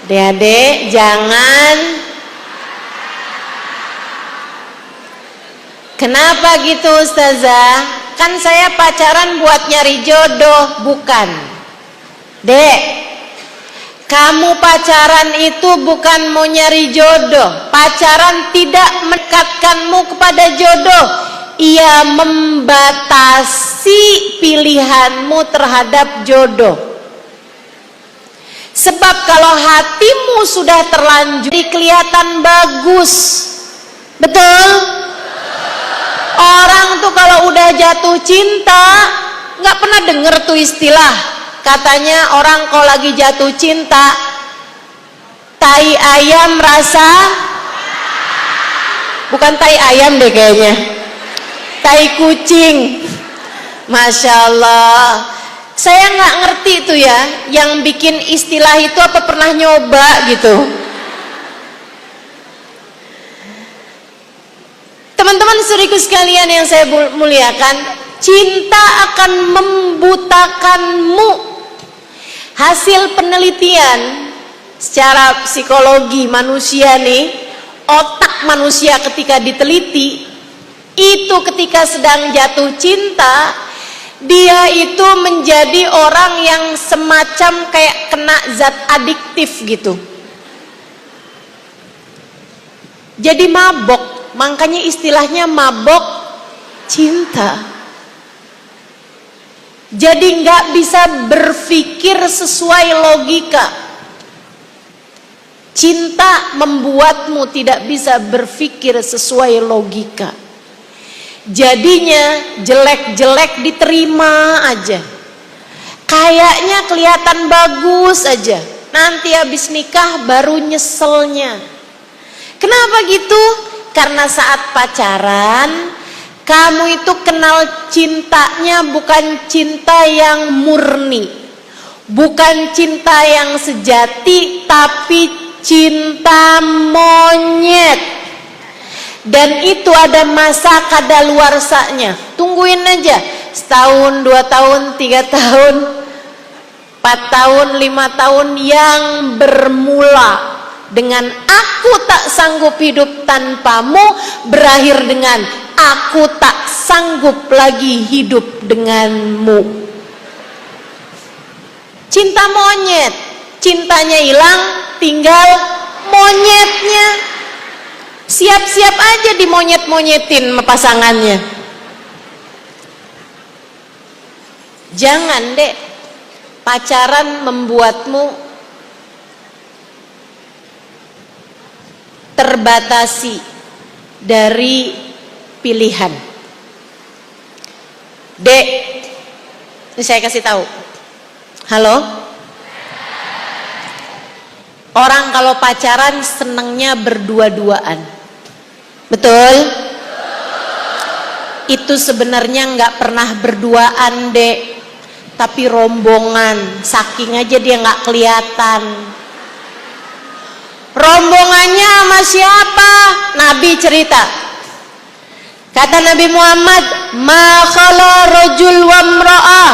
Speaker 1: Adik-adik, jangan. Kenapa gitu Ustazah? Kan saya pacaran buat nyari jodoh, bukan. Dek, Kamu pacaran itu bukan mau nyari jodoh. Pacaran tidak mendekatkanmu kepada jodoh. Ia membatasi pilihanmu terhadap jodoh. Sebab kalau hatimu sudah terlanjur kelihatan bagus. Betul? Orang tuh kalau udah jatuh cinta, nggak pernah denger tuh istilah. Katanya orang kalau lagi jatuh cinta, tai ayam rasa, bukan tai ayam deh kayaknya, tai kucing. Masya Allah. Saya nggak ngerti tuh ya, yang bikin istilah itu apa pernah nyoba gitu. Teman-teman saudaraku sekalian yang saya muliakan, cinta akan membutakanmu. Hasil penelitian secara psikologi manusia nih, otak manusia ketika diteliti, itu ketika sedang jatuh cinta, dia itu menjadi orang yang semacam kayak kena zat adiktif gitu. Jadi mabok, makanya istilahnya mabok cinta. Jadi nggak bisa berpikir sesuai logika. Cinta membuatmu tidak bisa berpikir sesuai logika. Jadinya jelek-jelek diterima aja. Kayaknya kelihatan bagus aja. Nanti habis nikah baru nyeselnya. Kenapa gitu? Karena saat pacaran kamu itu kenal cintanya bukan cinta yang murni, bukan cinta yang sejati, tapi cinta monyet. Dan itu ada masa kadaluarsanya. Tungguin aja, setahun, 2 tahun, 3 tahun, 4 tahun, 5 tahun yang bermula dengan aku tak sanggup hidup tanpamu, berakhir dengan aku tak sanggup lagi hidup denganmu. Cinta monyet, cintanya hilang, tinggal monyetnya. Siap-siap aja dimonyet-monyetin sama pasangannya. Jangan deh pacaran membuatmu terbatasi dari pilihan. Dek, ini saya kasih tahu. Halo? Orang kalau pacaran senengnya berdua-duaan. Betul? Itu sebenarnya nggak pernah berduaan, Dek, tapi rombongan. Saking aja dia nggak kelihatan. Rombongannya sama siapa? Nabi cerita. Kata Nabi Muhammad, ma khala rajul wa imra'ah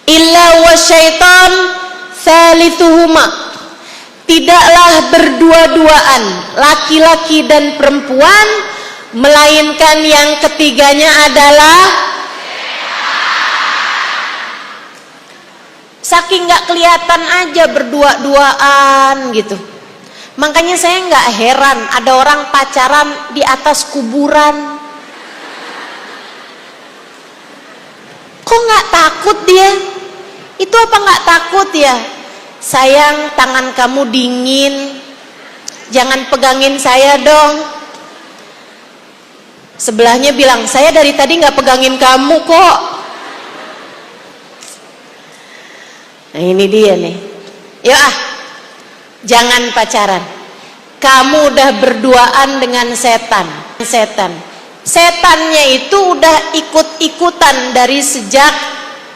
Speaker 1: illa wa syaitan thalithuhuma. Tidaklah berdua-duaan laki-laki dan perempuan, melainkan yang ketiganya adalah saking nggak kelihatan aja berdua-duaan gitu. Makanya saya nggak heran ada orang pacaran di atas kuburan. Kok nggak takut dia? Itu apa nggak takut ya? Sayang, tangan kamu dingin, jangan pegangin saya dong. Sebelahnya bilang, saya dari tadi nggak pegangin kamu kok. Nah ini dia nih. Yuk jangan pacaran. Kamu udah berduaan dengan setan. Setannya itu udah ikut-ikutan dari sejak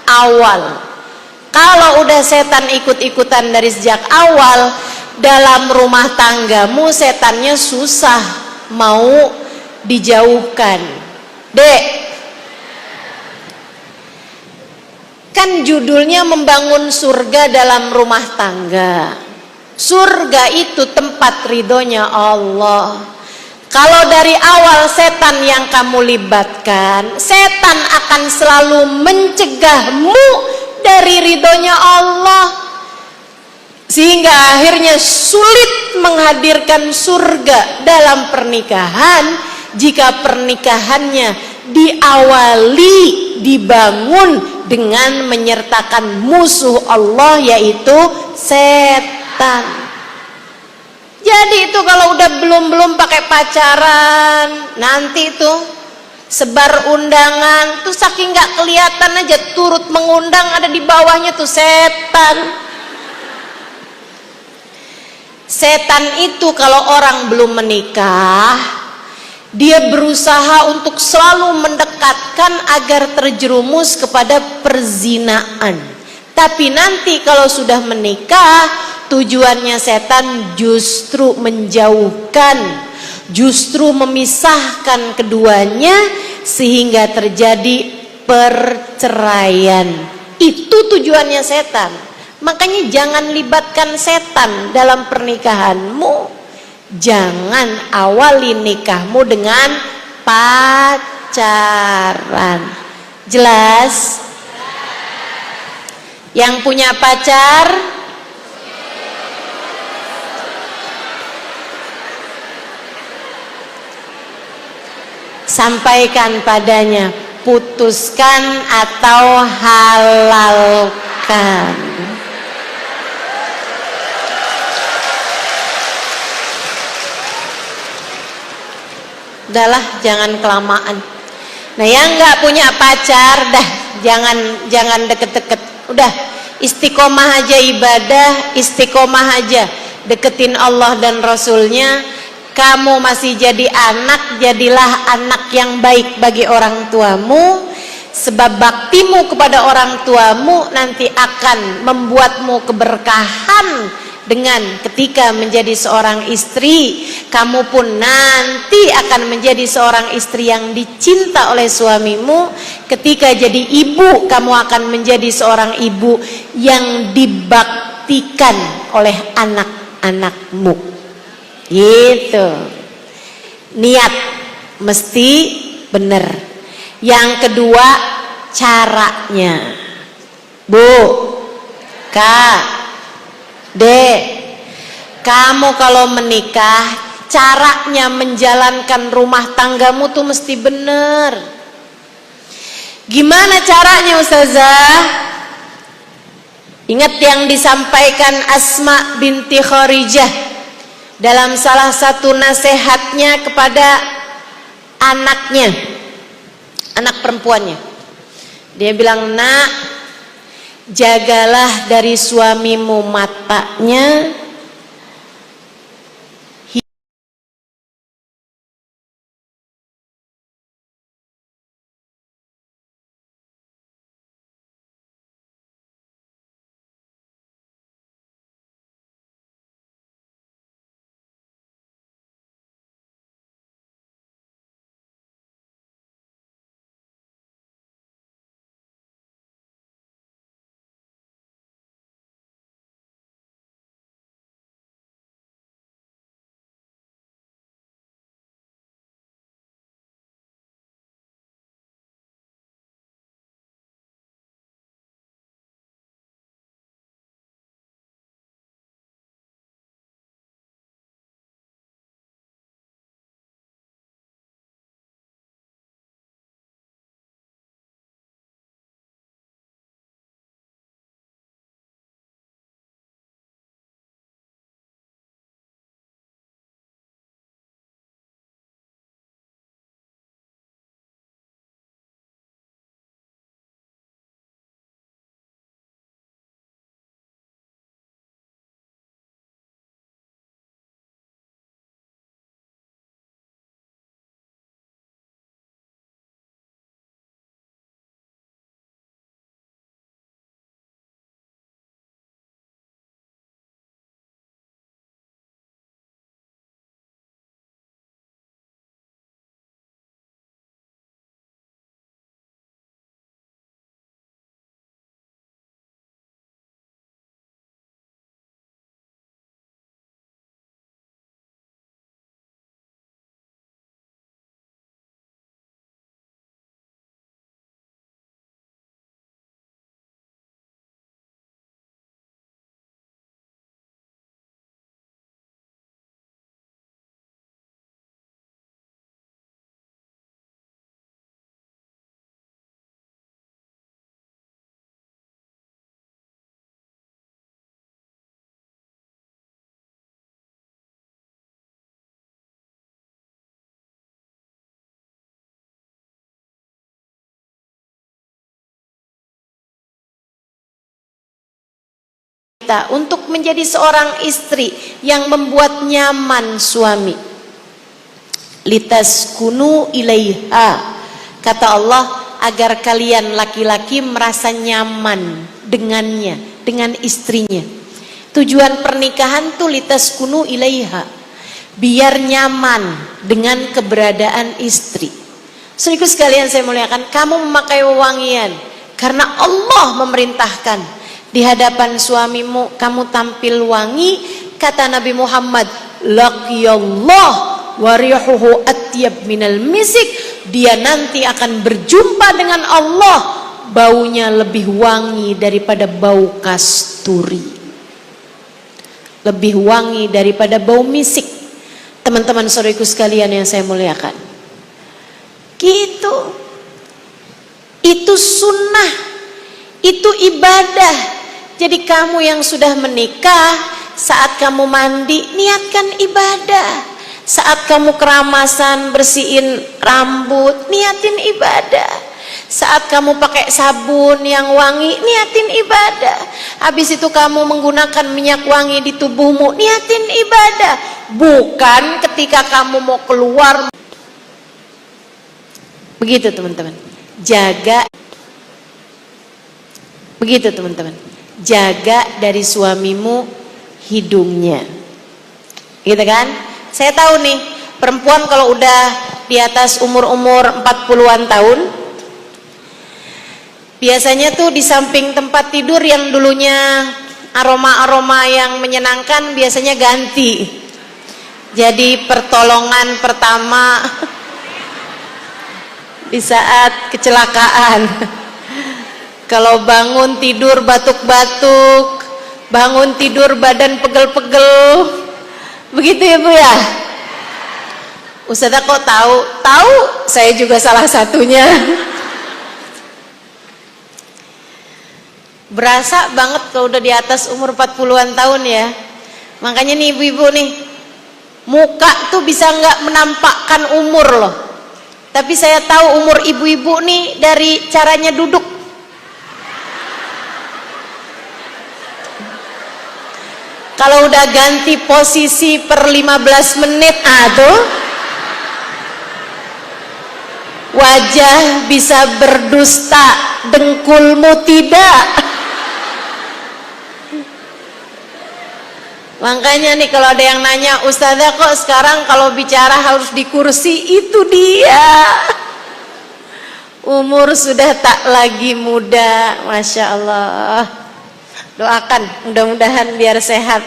Speaker 1: awal. Kalau udah setan ikut-ikutan dari sejak awal, dalam rumah tanggamu setannya susah mau dijauhkan. Dek, kan judulnya membangun surga dalam rumah tangga. Surga itu tempat ridhonya Allah. Kalau dari awal setan yang kamu libatkan, setan akan selalu mencegahmu dari ridhonya Allah. Sehingga akhirnya sulit menghadirkan surga dalam pernikahan jika pernikahannya diawali, dibangun dengan menyertakan musuh Allah, yaitu setan. Jadi itu kalau udah belum pakai pacaran, nanti itu sebar undangan tuh saking nggak kelihatan aja turut mengundang, ada di bawahnya tuh setan. Setan itu kalau orang belum menikah, dia berusaha untuk selalu mendekatkan agar terjerumus kepada perzinaan. Tapi nanti kalau sudah menikah, tujuannya setan justru menjauhkan, justru memisahkan keduanya sehingga terjadi perceraian. Itu tujuannya setan. Makanya jangan libatkan setan dalam pernikahanmu. Jangan awali nikahmu dengan pacaran. Jelas? Yang punya pacar sampaikan padanya, putuskan atau halalkan. Udahlah, jangan kelamaan. Nah, yang nggak punya pacar, dah jangan deket-deket. Udah, istiqomah aja ibadah, istiqomah aja deketin Allah dan Rasulnya. Kamu masih jadi anak, jadilah anak yang baik bagi orang tuamu. Sebab baktimu kepada orang tuamu nanti akan membuatmu keberkahan. Dengan ketika menjadi seorang istri, kamu pun nanti akan menjadi seorang istri yang dicinta oleh suamimu. Ketika jadi ibu, kamu akan menjadi seorang ibu yang dibaktikan oleh anak-anakmu. Gitu. Niat mesti benar. Yang kedua, caranya. Bu, Kak, Dek, kamu kalau menikah, caranya menjalankan rumah tanggamu tuh mesti bener. Gimana caranya, Ustazah? Ingat yang disampaikan Asma binti Kharijah dalam salah satu nasihatnya kepada anaknya, anak perempuannya. Dia bilang, "Nak, jagalah dari suamimu matanya, kita untuk menjadi seorang istri yang membuat nyaman suami. Litaskunu ilaiha, kata Allah, agar kalian laki-laki merasa nyaman dengannya, dengan istrinya. Tujuan pernikahan tuh litaskunu ilaiha, biar nyaman dengan keberadaan istri. Saudaraku sekalian saya muliakan, kamu memakai wewangian karena Allah memerintahkan. Di hadapan suamimu kamu tampil wangi, kata Nabi Muhammad, laqiyallah wa rihuhu atyab minal misik, dia nanti akan berjumpa dengan Allah, baunya lebih wangi daripada bau kasturi, lebih wangi daripada bau misik. Teman-teman saudaraku sekalian yang saya muliakan, gitu. Itu sunnah, itu ibadah. Jadi kamu yang sudah menikah, saat kamu mandi niatkan ibadah. Saat kamu keramasan bersihin rambut, niatin ibadah. Saat kamu pakai sabun yang wangi, niatin ibadah. Habis itu kamu menggunakan minyak wangi di tubuhmu, niatin ibadah. Bukan ketika kamu mau keluar. Begitu teman-teman. Jaga. Begitu teman-teman. Jaga dari suamimu hidungnya. Gitu kan? Saya tahu nih, perempuan kalau udah di atas umur-umur 40-an tahun, biasanya tuh di samping tempat tidur yang dulunya aroma-aroma yang menyenangkan, biasanya ganti. Jadi pertolongan pertama di saat kecelakaan. Kalau bangun tidur batuk-batuk, bangun tidur badan pegel-pegel, begitu ya Bu ya? Ustazah kok tahu? Tahu, saya juga salah satunya. Berasa banget kalau udah di atas umur 40-an tahun ya. Makanya nih ibu-ibu nih, muka tuh bisa nggak menampakkan umur loh. Tapi saya tahu umur ibu-ibu nih dari caranya duduk. Kalau udah ganti posisi per 15 menit, tuh wajah bisa berdusta, dengkulmu tidak. Makanya nih kalau ada yang nanya, Ustazah kok sekarang kalau bicara harus di kursi, itu dia. Umur sudah tak lagi muda, Masya Allah. Doakan mudah-mudahan biar sehat.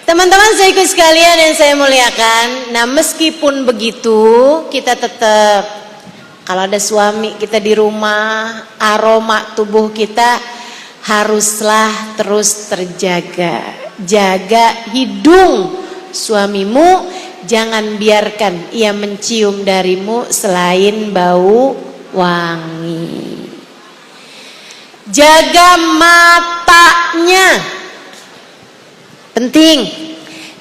Speaker 1: Teman-teman saya ikut sekalian yang saya muliakan. Nah meskipun begitu, kita tetap, kalau ada suami kita di rumah, aroma tubuh kita haruslah terus terjaga. Jaga hidung suamimu, jangan biarkan ia mencium darimu selain bau wangi. Jaga matanya, penting.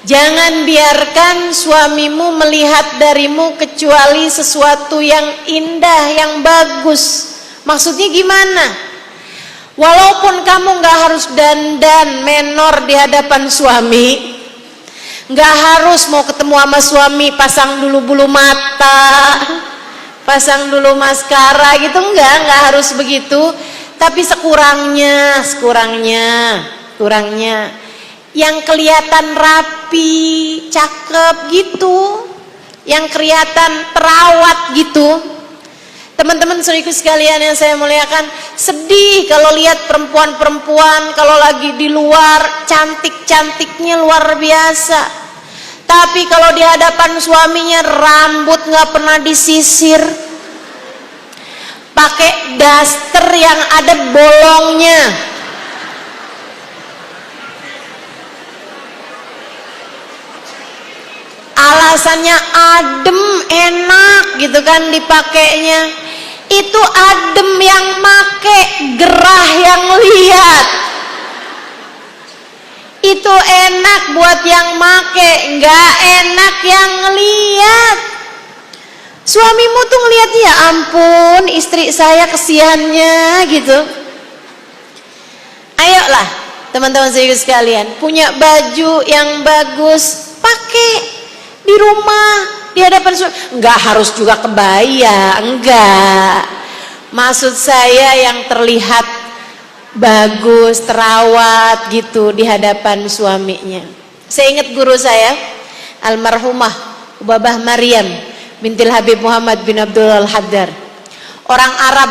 Speaker 1: Jangan biarkan suamimu melihat darimu kecuali sesuatu yang indah, yang bagus. Maksudnya gimana? Walaupun kamu gak harus dandan menor di hadapan suami, gak harus mau ketemu sama suami pasang dulu bulu mata, pasang dulu maskara gitu, enggak harus begitu. Tapi sekurangnya yang kelihatan rapi, cakep gitu, yang kelihatan terawat gitu. Teman-teman saudaraku sekalian yang saya muliakan, sedih kalau lihat perempuan-perempuan kalau lagi di luar cantik-cantiknya luar biasa, tapi kalau di hadapan suaminya rambut nggak pernah disisir, pakai daster yang ada bolongnya, alasannya adem, enak gitu kan dipakainya. Itu adem yang make, gerah yang lihat. Itu enak buat yang make, nggak enak yang ngeliat. Suamimu tuh ngeliat, ya ampun istri saya kesiannya gitu. Ayolah teman-teman sekalian, punya baju yang bagus, pakai di rumah, di hadapan suami. Enggak harus juga kebaya, enggak. Maksud saya yang terlihat bagus, terawat gitu di hadapan suaminya. Saya ingat guru saya, almarhumah Ubabah Maryam bintil Habib Muhammad bin Abdul Al-Haddar. Orang Arab,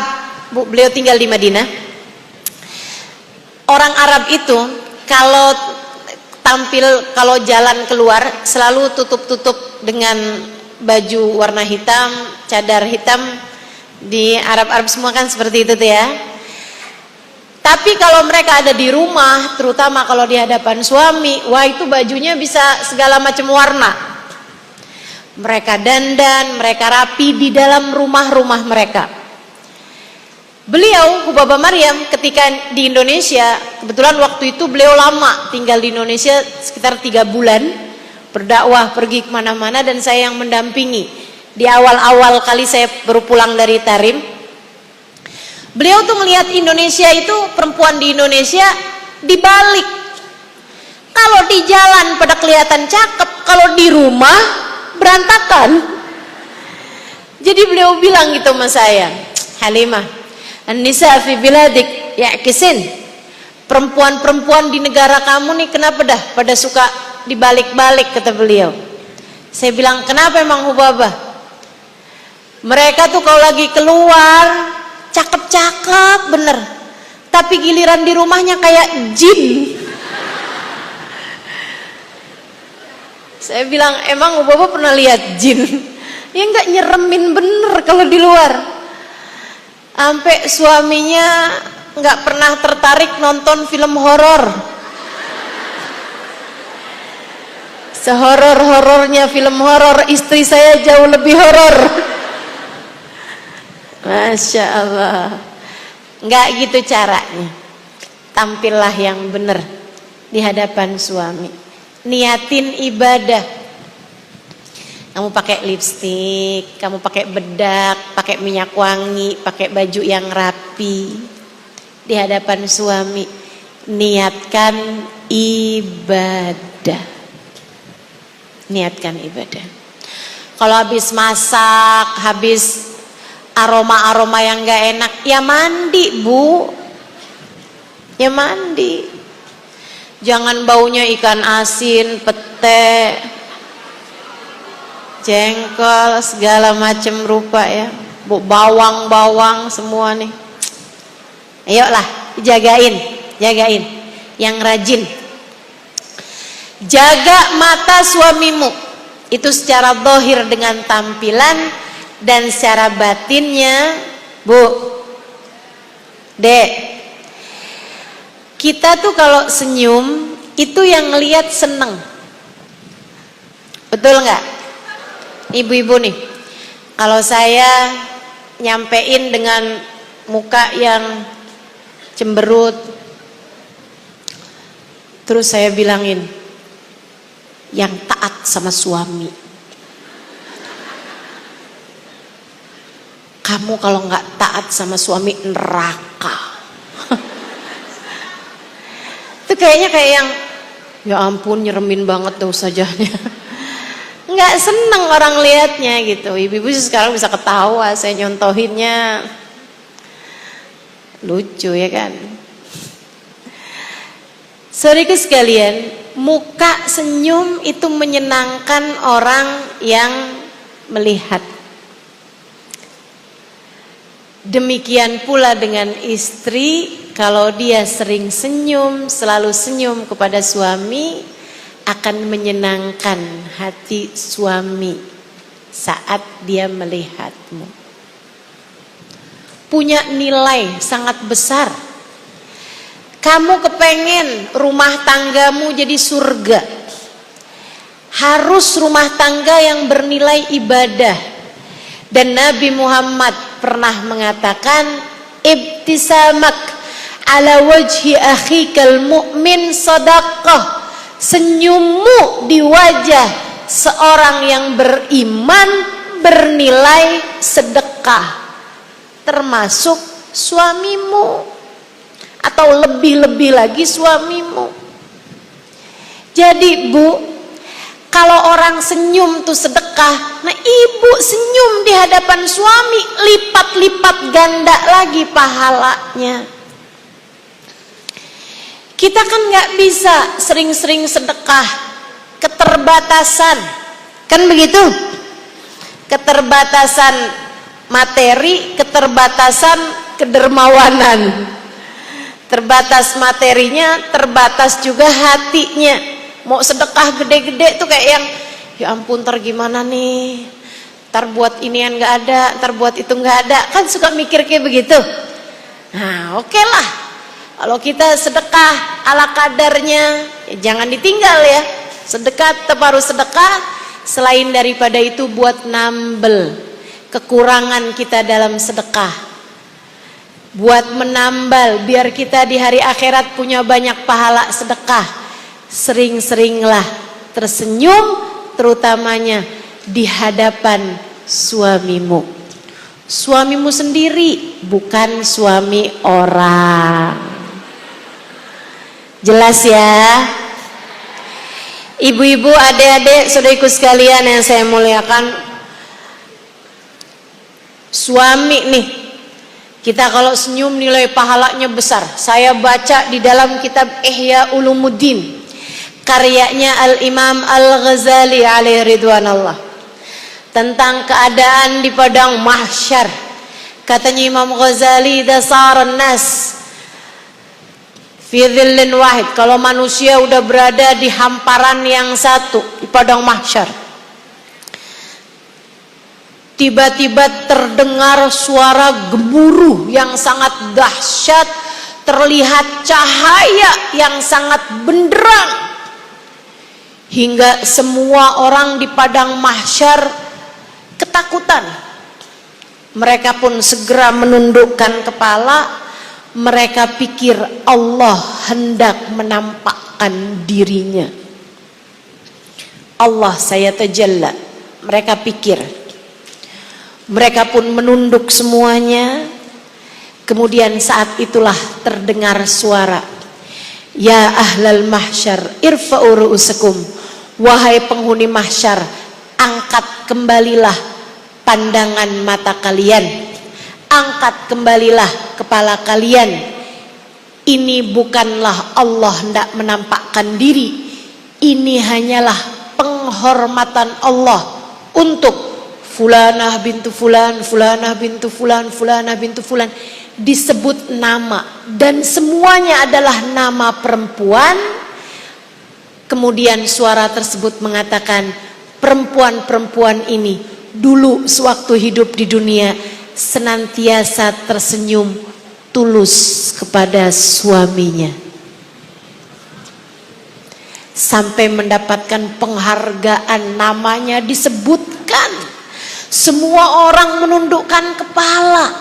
Speaker 1: Bu, beliau tinggal di Madinah. Orang Arab itu kalau tampil, kalau jalan keluar selalu tutup-tutup dengan baju warna hitam, cadar hitam. Di Arab-Arab semua kan seperti itu tuh ya. Tapi kalau mereka ada di rumah, terutama kalau di hadapan suami, wah itu bajunya bisa segala macam warna. Mereka dandan, mereka rapi di dalam rumah-rumah mereka. Beliau, Ubabah Maryam, ketika di Indonesia, kebetulan waktu itu beliau lama tinggal di Indonesia sekitar 3 bulan, berdakwah, pergi kemana-mana, dan saya yang mendampingi. Di awal-awal kali saya baru pulang dari Tarim, beliau tuh melihat Indonesia itu, perempuan di Indonesia dibalik. Kalau di jalan pada kelihatan cakep, kalau di rumah berantakan. Jadi beliau bilang gitu sama saya, Halimah, an-nisa fi biladik ya'kisin. Perempuan-perempuan di negara kamu nih kenapa dah pada suka dibalik-balik, kata beliau. Saya bilang, kenapa emang Ubabah? Mereka tuh kalau lagi keluar cakep-cakep bener, tapi giliran di rumahnya kayak jin. Saya bilang, emang Ubabah pernah lihat jin? Ya enggak, nyeremin bener kalau di luar. Sampai suaminya enggak pernah tertarik nonton film horor. Sehoror-horornya film horor, istri saya jauh lebih horor. Masya Allah. Enggak gitu caranya. Tampillah yang benar di hadapan suami. Niatin ibadah. Kamu pakai lipstik, kamu pakai bedak, pakai minyak wangi, pakai baju yang rapi di hadapan suami. Niatkan ibadah. Niatkan ibadah. Kalau habis masak, habis aroma-aroma yang gak enak, ya mandi, Bu. Ya mandi. Jangan baunya ikan asin, pete, jengkol, segala macam rupa ya. Bu, bawang-bawang semua nih. Ayolah, jagain, jagain. Yang rajin. Jaga mata suamimu. Itu secara zahir dengan tampilan, dan secara batinnya, Bu, Dek, kita tuh kalau senyum itu yang ngelihat seneng, betul nggak? Ibu-ibu nih, kalau saya nyampein dengan muka yang cemberut, terus saya bilangin, yang taat sama suami. Kamu kalau nggak taat sama suami neraka. Itu kayaknya kayak yang, ya ampun nyeremin banget tuh usahanya. Nggak seneng orang liatnya gitu. Ibu-ibu sekarang bisa ketawa saya nyontohinnya, lucu ya kan. Saudaraku sekalian, muka senyum itu menyenangkan orang yang melihat. Demikian pula dengan istri, kalau dia sering senyum, selalu senyum kepada suami, akan menyenangkan hati suami saat dia melihatmu. Punya nilai sangat besar. Kamu kepengen rumah tanggamu jadi surga, harus rumah tangga yang bernilai ibadah. Dan Nabi Muhammad pernah mengatakan, ibtisamak ala wajhi akhikal mu'min sadaqah. Senyummu di wajah seorang yang beriman bernilai sedekah, termasuk suamimu. atau lebih-lebih lagi suamimu. Jadi Bu, kalau orang senyum tuh sedekah, nah ibu senyum di hadapan suami, lipat-lipat ganda lagi pahalanya. Kita kan nggak bisa sering-sering sedekah, keterbatasan, kan begitu? Keterbatasan materi, keterbatasan kedermawanan. Terbatas materinya, terbatas juga hatinya. Mau sedekah gede-gede tuh kayak yang, ya ampun ntar gimana nih, ntar buat inian nggak ada, ntar buat itu nggak ada, kan suka mikir kayak begitu. Nah oke lah, kalau kita sedekah ala kadarnya, ya jangan ditinggal ya. Sedekah tetap harus sedekah. Selain daripada itu buat nambel kekurangan kita dalam sedekah, buat menambal biar kita di hari akhirat punya banyak pahala sedekah. Sering-seringlah tersenyum, terutamanya di hadapan suamimu. Suamimu sendiri, bukan suami orang. Jelas ya? Ibu-ibu, adik-adik, saudaraku sekalian yang saya muliakan, suami nih, kita kalau senyum nilai pahalanya besar. Saya baca di dalam kitab Ihya Ulumuddin, karyanya Al-Imam Al-Ghazali alaihi ridwanallah, tentang keadaan di padang mahsyar. Katanya Imam Ghazali, dasaran nas fi dhillin wahid, kalau manusia udah berada di hamparan yang satu di padang mahsyar, tiba-tiba terdengar suara gemuruh yang sangat dahsyat, terlihat cahaya yang sangat benderang, hingga semua orang di padang mahsyar ketakutan. Mereka pun segera menundukkan kepala. Mereka pikir Allah hendak menampakkan dirinya. Allah saya tajalla. Mereka pikir. Mereka pun menunduk semuanya. Kemudian saat itulah terdengar suara, ya ahlal mahsyar irfa'u ru'usakum, wahai penghuni mahsyar, angkat kembalilah pandangan mata kalian, angkat kembalilah kepala kalian. Ini bukanlah Allah hendak menampakkan diri, ini hanyalah penghormatan Allah untuk fulanah bintu fulan, fulanah bintu fulan, fulanah bintu fulan. Disebut nama dan semuanya adalah nama perempuan. Kemudian suara tersebut mengatakan, perempuan-perempuan ini dulu sewaktu hidup di dunia senantiasa tersenyum tulus kepada suaminya, sampai mendapatkan penghargaan, namanya disebutkan. Semua orang menundukkan kepala,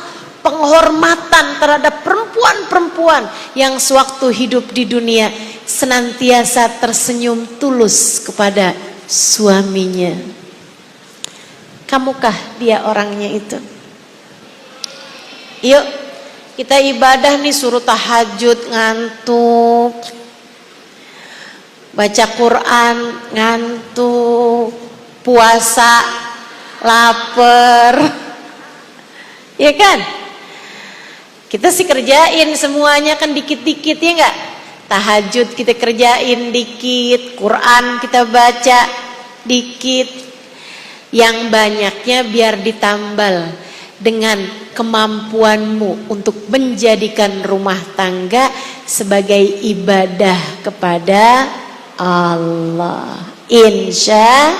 Speaker 1: penghormatan terhadap perempuan-perempuan yang sewaktu hidup di dunia senantiasa tersenyum tulus kepada suaminya. Kamukah dia orangnya itu? Yuk kita ibadah nih, suruh tahajud ngantuk, baca Quran ngantuk, puasa lapar, ya kan? Kita sih kerjain semuanya kan dikit-dikit, ya enggak? Tahajud kita kerjain dikit, Quran kita baca dikit. Yang banyaknya biar ditambal dengan kemampuanmu untuk menjadikan rumah tangga sebagai ibadah kepada Allah. Insya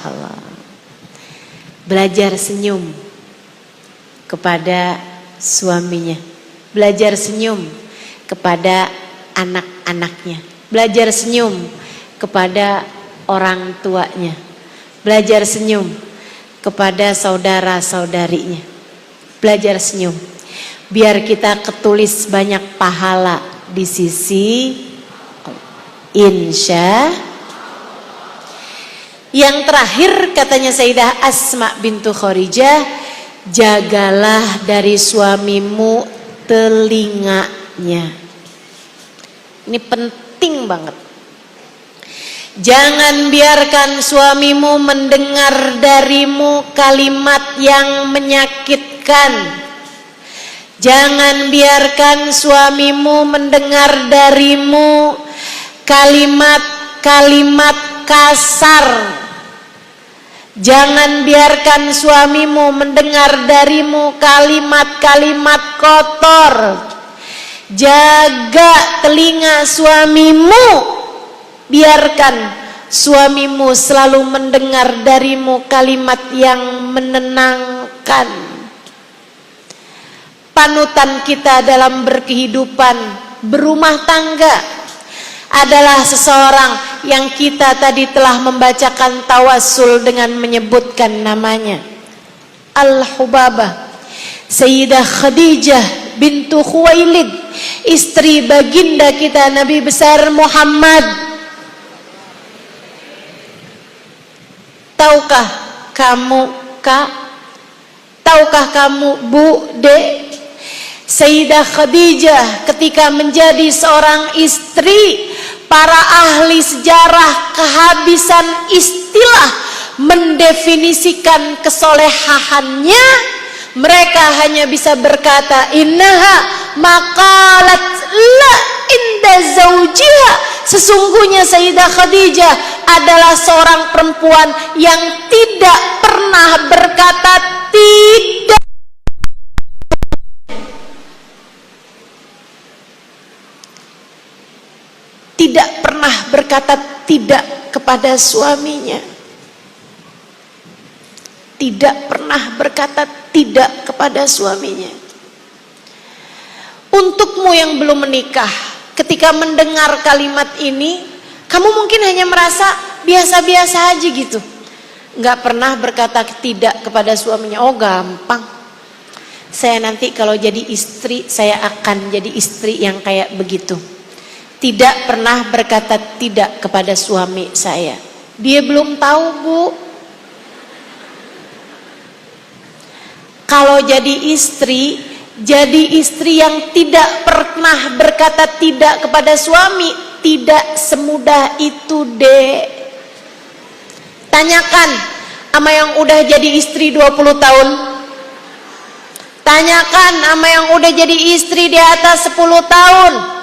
Speaker 1: Allah. Belajar senyum kepada suaminya, belajar senyum kepada anak-anaknya, belajar senyum kepada orang tuanya, belajar senyum kepada saudara-saudarinya, belajar senyum biar kita ketulis banyak pahala di sisi insya. Yang terakhir katanya Sayyidah Asma bintu Kharijah, jagalah dari suamimu telinganya. Ini penting banget. Jangan biarkan suamimu mendengar darimu kalimat yang menyakitkan. Jangan biarkan suamimu mendengar darimu kalimat-kalimat kasar. Jangan biarkan suamimu mendengar darimu kalimat-kalimat kotor. Jaga telinga suamimu. Biarkan suamimu selalu mendengar darimu kalimat yang menenangkan. Panutan kita dalam berkehidupan, berumah tangga adalah seseorang yang kita tadi telah membacakan tawasul dengan menyebutkan namanya. Al-Hubabah, Sayyidah Khadijah bintu Khuwailid, istri baginda kita Nabi besar Muhammad. Tahukah kamu, Kak? Tahukah kamu, Bu, Dek? Sayyidah Khadijah ketika menjadi seorang istri, para ahli sejarah kehabisan istilah mendefinisikan kesolehahannya. Mereka hanya bisa berkata, innaha maqalat la inda zaujiha. Sesungguhnya Sayyidah Khadijah adalah seorang perempuan yang tidak pernah berkata tidak. Tidak pernah berkata tidak kepada suaminya. Tidak pernah berkata tidak kepada suaminya. Untukmu yang belum menikah, ketika mendengar kalimat ini, kamu mungkin hanya merasa biasa-biasa aja gitu. Nggak pernah berkata tidak kepada suaminya. Oh gampang. Saya nanti kalau jadi istri, saya akan jadi istri yang kayak begitu. Tidak pernah berkata tidak kepada suami saya. Dia belum tahu, Bu. Kalau jadi istri yang tidak pernah berkata tidak kepada suami, tidak semudah itu, Dek. Tanyakan sama yang udah jadi istri 20 tahun. Tanyakan sama yang udah jadi istri di atas 10 tahun.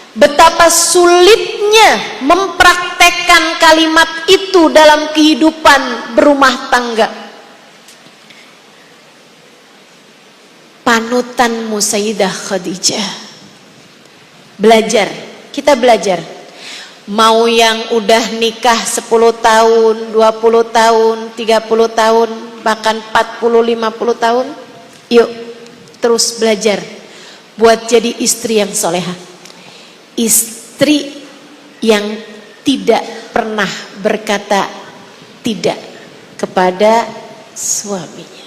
Speaker 1: Betapa sulitnya mempraktekkan kalimat itu dalam kehidupan berumah tangga. Panutanmu Sayyidah Khadijah. Belajar, kita belajar. Mau yang udah nikah 10 tahun, 20 tahun, 30 tahun, bahkan 40, 50 tahun, yuk terus belajar buat jadi istri yang solehah. Istri yang tidak pernah berkata tidak kepada suaminya.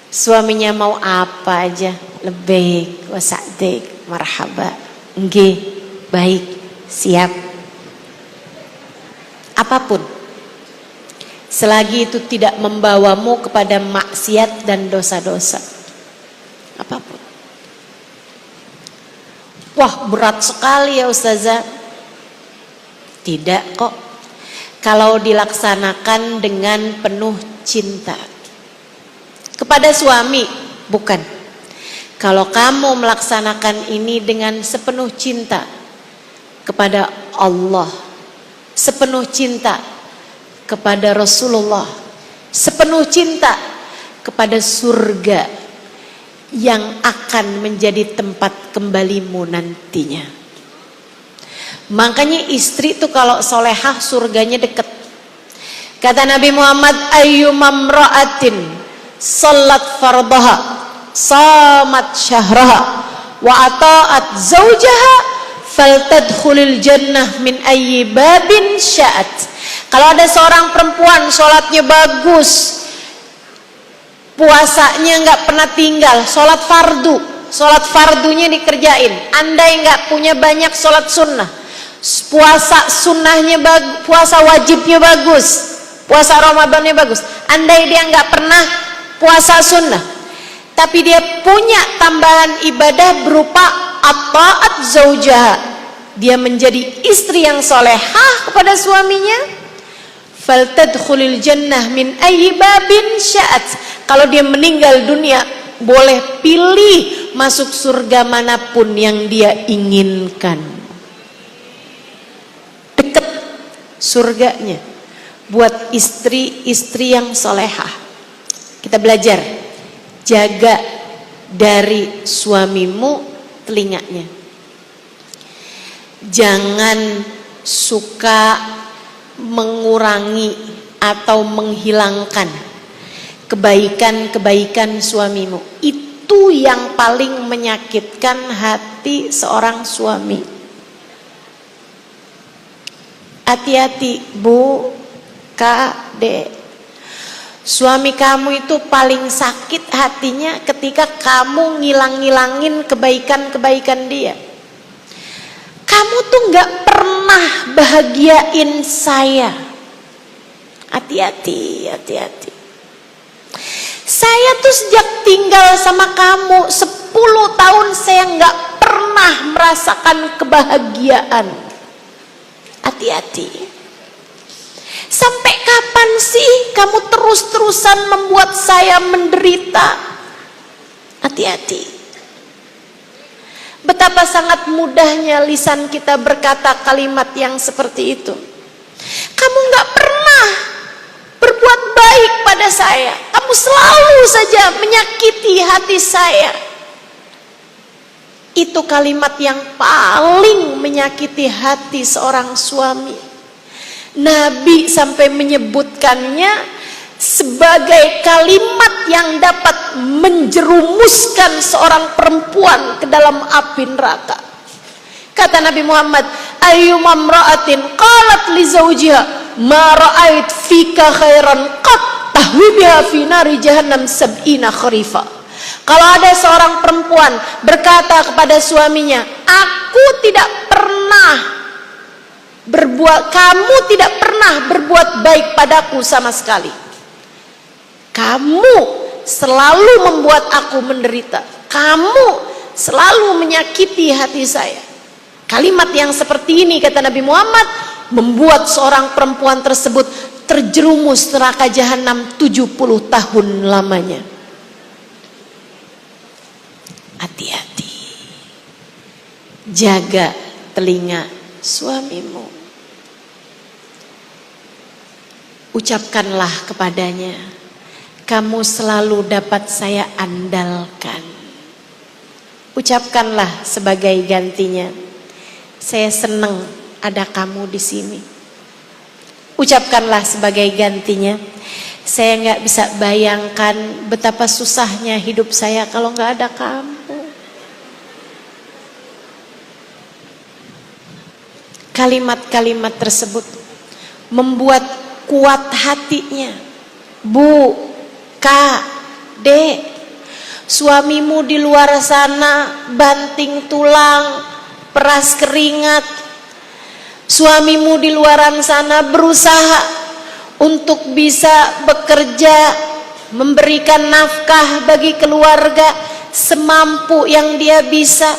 Speaker 1: Suaminya mau apa aja, lebih wasadik, marhaba, nggih, baik, siap. Apapun, selagi itu tidak membawamu kepada maksiat dan dosa-dosa. Apapun. Wah, berat sekali ya Ustazah. Tidak kok. Kalau dilaksanakan dengan penuh cinta kepada suami, bukan. Kalau kamu melaksanakan ini dengan sepenuh cinta kepada Allah, sepenuh cinta kepada Rasulullah, sepenuh cinta kepada surga yang akan menjadi tempat kembalimu nantinya. Makanya istri itu kalau solehah surganya dekat. Kata Nabi Muhammad, ayyumamra'atin salat fardaha, samat syahraha, wa ata'at zawjaha, faltadkhulil jannah min ayyi babin sya'at. Kalau ada seorang perempuan sholatnya bagus, puasanya nggak pernah tinggal, sholat fardu, sholat fardunya dikerjain. Andai nggak punya banyak sholat sunnah, puasa sunnahnya bagus, puasa wajibnya bagus, puasa Ramadannya bagus. Andai dia nggak pernah puasa sunnah, tapi dia punya tambahan ibadah berupa at-ta'at zaujah, dia menjadi istri yang solehah kepada suaminya, faltadkhulil jannah min ayyi babin sya'at, kalau dia meninggal dunia boleh pilih masuk surga manapun yang dia inginkan. Deket surganya buat istri-istri yang solehah. Kita belajar, jaga dari suamimu telinganya. Jangan suka mengurangi atau menghilangkan kebaikan-kebaikan suamimu. Itu yang paling menyakitkan hati seorang suami. Hati-hati Bu, Kak, Dek. Suami kamu itu paling sakit hatinya ketika kamu ngilang-ngilangin kebaikan-kebaikan dia. Kamu tuh gak pernah bahagiain saya. Hati-hati, hati-hati. Saya tuh sejak tinggal sama kamu 10 tahun saya gak pernah merasakan kebahagiaan. Hati-hati. Sampai kapan sih kamu terus-terusan membuat saya menderita? Hati-hati. Betapa sangat mudahnya lisan kita berkata kalimat yang seperti itu. Kamu gak pernah berbuat baik pada saya. Kamu selalu saja menyakiti hati saya. Itu kalimat yang paling menyakiti hati seorang suami. Nabi sampai menyebutkannya sebagai kalimat yang dapat menjerumuskan seorang perempuan ke dalam api neraka. Kata Nabi Muhammad, ayyuma imra'atin qalat li zawjiha ma ra'ait fika khairan qat tahwi biha fi nari jahannam sab'ina kharifa. Kalau ada seorang perempuan berkata kepada suaminya, aku tidak pernah kamu tidak pernah berbuat baik padaku sama sekali. Kamu selalu membuat aku menderita. Kamu selalu menyakiti hati saya. Kalimat yang seperti ini, kata Nabi Muhammad, membuat seorang perempuan tersebut terjerumus neraka jahanam 70 tahun lamanya. Hati-hati. Jaga telinga suamimu. Ucapkanlah kepadanya, kamu selalu dapat saya andalkan. Ucapkanlah sebagai gantinya, saya senang ada kamu di sini. Ucapkanlah sebagai gantinya, saya nggak bisa bayangkan betapa susahnya hidup saya kalau nggak ada kamu. Kalimat-kalimat tersebut membuat kuat hatinya. Bu, Kak, Dek, suamimu di luar sana banting tulang, peras keringat. Suamimu di luaran sana berusaha untuk bisa bekerja, memberikan nafkah bagi keluarga semampu yang dia bisa.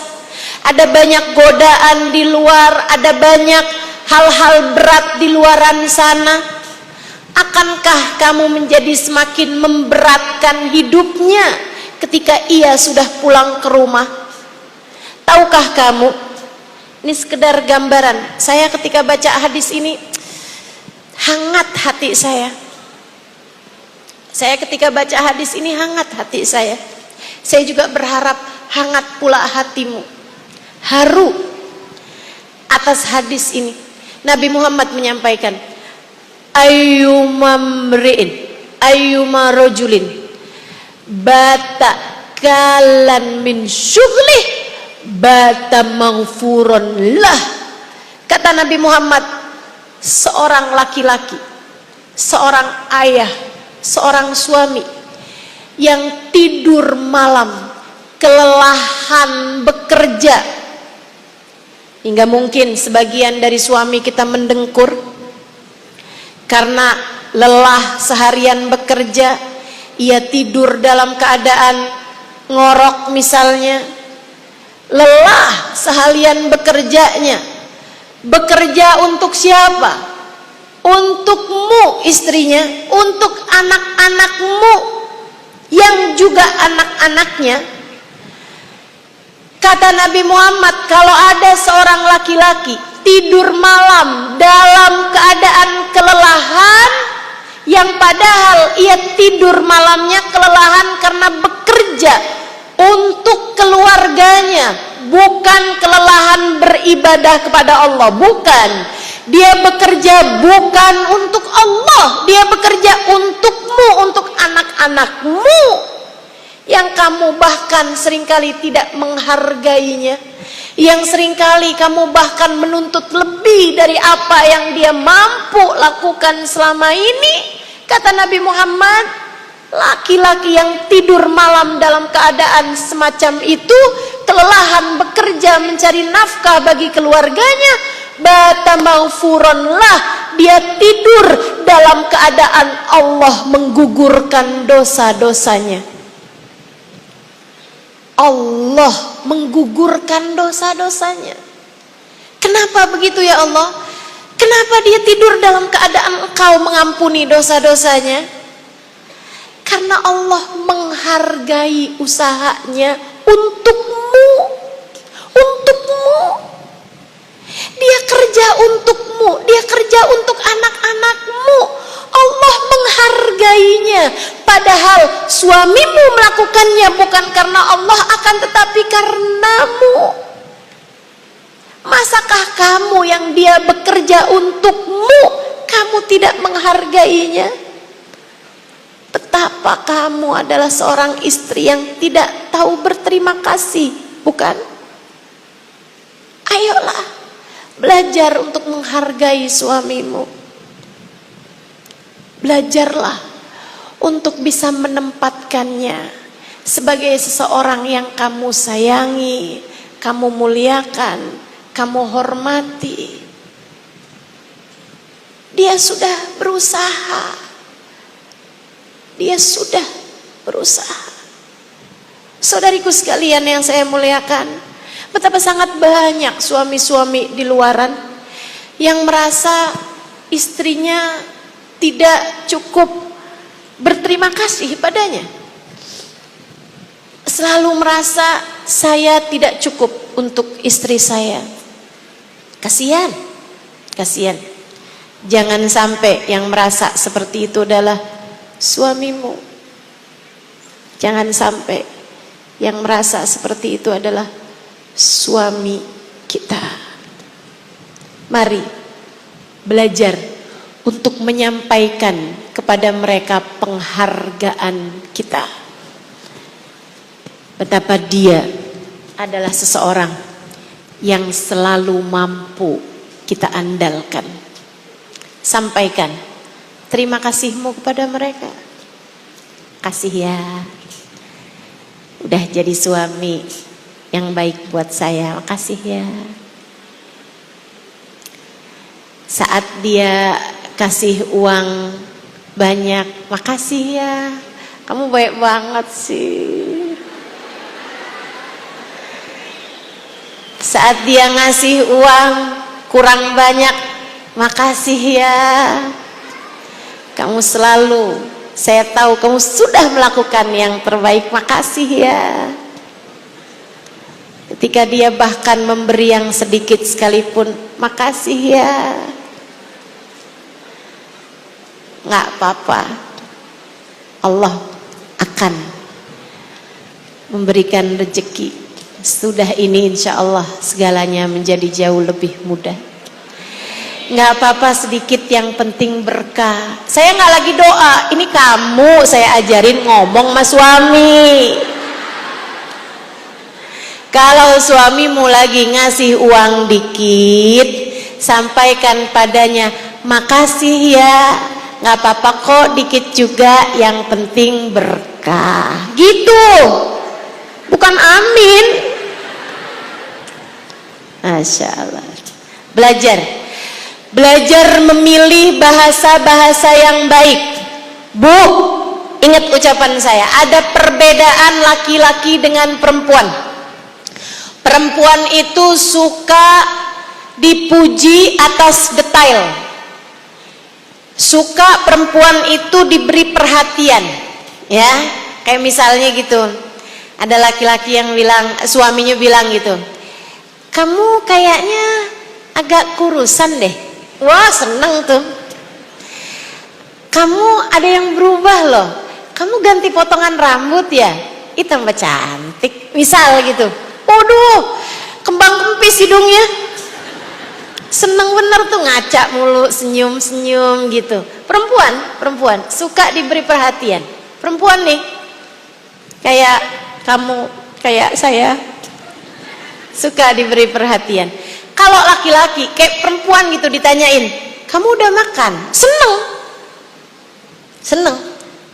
Speaker 1: Ada banyak godaan di luar, ada banyak hal-hal berat di luaran sana. Akankah kamu menjadi semakin memberatkan hidupnya ketika ia sudah pulang ke rumah? Tahukah kamu, ini sekedar gambaran, saya ketika baca hadis ini hangat hati saya. Saya ketika baca hadis ini hangat hati saya. Saya juga berharap hangat pula hatimu. Haru atas hadis ini. Nabi Muhammad menyampaikan, ayyuma rajulin bata kalan min syughlih bata maghfuran lah. Kata Nabi Muhammad, seorang laki-laki, seorang ayah, seorang suami yang tidur malam kelelahan bekerja, hingga mungkin sebagian dari suami kita mendengkur karena lelah seharian bekerja, ia tidur dalam keadaan ngorok misalnya, lelah sehalian bekerjanya. Bekerja untuk siapa? Untukmu istrinya, untuk anak-anakmu yang juga anak-anaknya. Kata Nabi Muhammad, kalau ada seorang laki-laki tidur malam dalam keadaan kelelahan, yang padahal ia tidur malamnya kelelahan karena bekerja untuk keluarganya, bukan kelelahan beribadah kepada Allah, bukan. Dia bekerja bukan untuk Allah, dia bekerja untukmu, untuk anak-anakmu yang kamu bahkan seringkali tidak menghargainya, yang seringkali kamu bahkan menuntut lebih dari apa yang dia mampu lakukan selama ini. Kata Nabi Muhammad, laki-laki yang tidur malam dalam keadaan semacam itu, kelelahan bekerja mencari nafkah bagi keluarganya, bata maghfuron lah, dia tidur dalam keadaan Allah menggugurkan dosa-dosanya. Allah menggugurkan dosa-dosanya. Kenapa begitu ya Allah? Kenapa dia tidur dalam keadaan Engkau mengampuni dosa-dosanya? Karena Allah menghargai usahanya untukmu. Untukmu. Dia kerja untukmu, dia kerja untuk anak-anakmu. Allah menghargainya. Padahal suamimu melakukannya bukan karena Allah, akan tetapi karenamu. Masakah kamu yang dia bekerja untukmu, kamu tidak menghargainya? Betapa kamu adalah seorang istri yang tidak tahu berterima kasih, bukan? Ayolah, belajar untuk menghargai suamimu. Belajarlah untuk bisa menempatkannya sebagai seseorang yang kamu sayangi, kamu muliakan, kamu hormati. Dia sudah berusaha. Dia sudah berusaha. Saudariku sekalian yang saya muliakan, betapa sangat banyak suami-suami di luaran yang merasa istrinya tidak cukup berterima kasih padanya. Selalu merasa saya tidak cukup untuk istri saya. Kasihan, kasihan. Jangan sampai yang merasa seperti itu adalah suamimu. Jangan sampai yang merasa seperti itu adalah suami kita. Mari belajar untuk menyampaikan kepada mereka penghargaan kita. Betapa dia adalah seseorang yang selalu mampu kita andalkan. Sampaikan terima kasihmu kepada mereka. Kasih ya, udah jadi suami yang baik buat saya, makasih ya. Saat dia kasih uang banyak, makasih ya, kamu baik banget sih. Saat dia ngasih uang kurang banyak, makasih ya, kamu selalu, saya tahu kamu sudah melakukan yang terbaik, makasih ya. Ketika dia bahkan memberi yang sedikit sekalipun, makasih ya. Nggak apa-apa, Allah akan memberikan rezeki. Sudah ini insya Allah segalanya menjadi jauh lebih mudah. Nggak apa-apa sedikit, yang penting berkah. Saya nggak lagi doa, ini kamu saya ajarin ngomong sama suami. Kalau suamimu lagi ngasih uang dikit, sampaikan padanya, makasih ya, nggak apa-apa kok dikit juga, yang penting berkah. Gitu, bukan amin. Masya Allah. Belajar memilih bahasa-bahasa yang baik. Bu, ingat ucapan saya, ada perbedaan laki-laki dengan perempuan. Perempuan itu suka dipuji atas detail. Suka perempuan itu diberi perhatian, ya. Kayak misalnya gitu, ada laki-laki yang bilang, suaminya bilang gitu, kamu kayaknya agak kurusan deh. Wah, seneng tuh. Kamu ada yang berubah loh. Kamu ganti potongan rambut ya? Ih, tambah cantik. Misal gitu. Waduh, kembang kempis hidungnya. Seneng bener tuh, ngaca mulu, senyum-senyum gitu. Perempuan suka diberi perhatian. Perempuan nih, kayak kamu, kayak saya, suka diberi perhatian. Kalau laki-laki kayak perempuan gitu ditanyain, kamu udah makan? Seneng.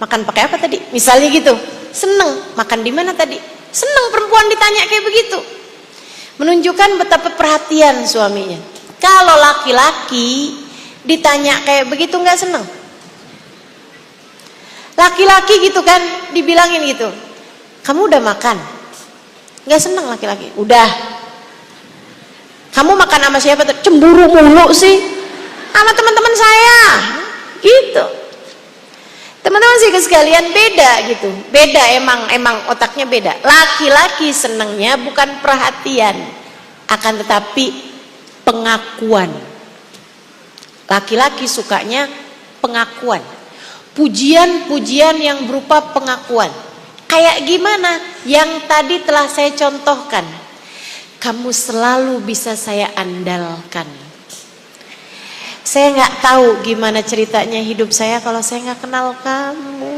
Speaker 1: Makan pakai apa tadi? Misalnya gitu. Seneng. Makan di mana tadi? Seneng perempuan ditanya kayak begitu. Menunjukkan betapa perhatian suaminya. Kalau laki-laki ditanya kayak begitu nggak seneng. Laki-laki gitu kan dibilangin gitu, kamu udah makan? Nggak seneng laki-laki. Udah. Kamu makan sama siapa? Cemburu mulu sih. Sama teman-teman saya. Gitu. Teman-teman sih sekalian, beda gitu. Beda, emang otaknya beda. Laki-laki senengnya bukan perhatian, akan tetapi pengakuan. Laki-laki sukanya pengakuan. Pujian-pujian yang berupa pengakuan. Kayak gimana? Yang tadi telah saya contohkan. Kamu selalu bisa saya andalkan. Saya nggak tahu gimana ceritanya hidup saya kalau saya nggak kenal kamu.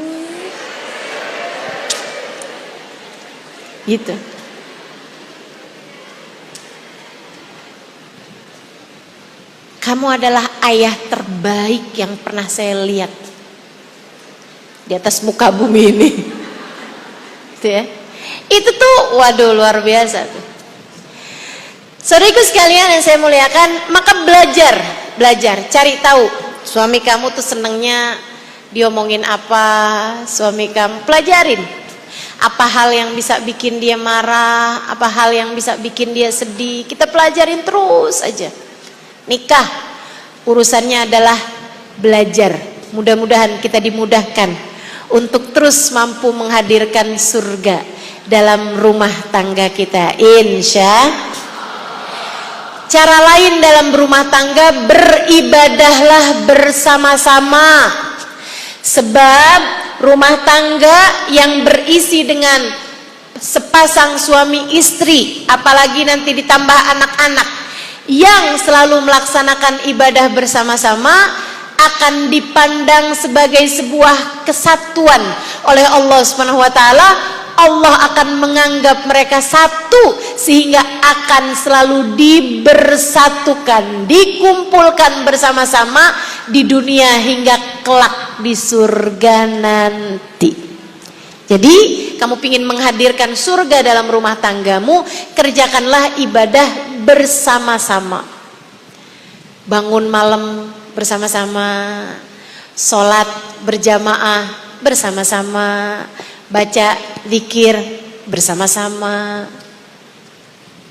Speaker 1: Gitu. Kamu adalah ayah terbaik yang pernah saya lihat di atas muka bumi ini. Gitu ya. Itu tuh, waduh, luar biasa tuh. Saudaraku sekalian yang saya muliakan, maka belajar, cari tahu suami kamu tuh senengnya diomongin apa, suami kamu pelajarin apa hal yang bisa bikin dia marah, apa hal yang bisa bikin dia sedih, kita pelajarin terus aja. Nikah urusannya adalah belajar. Mudah-mudahan kita dimudahkan untuk terus mampu menghadirkan surga dalam rumah tangga kita, insya. Cara lain dalam berumah tangga, beribadahlah bersama-sama. Sebab rumah tangga yang berisi dengan sepasang suami istri, apalagi nanti ditambah anak-anak yang selalu melaksanakan ibadah bersama-sama, akan dipandang sebagai sebuah kesatuan oleh Allah Subhanahu wa taala. Allah akan menganggap mereka satu, sehingga akan selalu dibersatukan, dikumpulkan bersama-sama di dunia hingga kelak di surga nanti. Jadi kamu ingin menghadirkan surga dalam rumah tanggamu, kerjakanlah ibadah bersama-sama. Bangun malam bersama-sama, sholat berjamaah bersama-sama, baca zikir bersama-sama,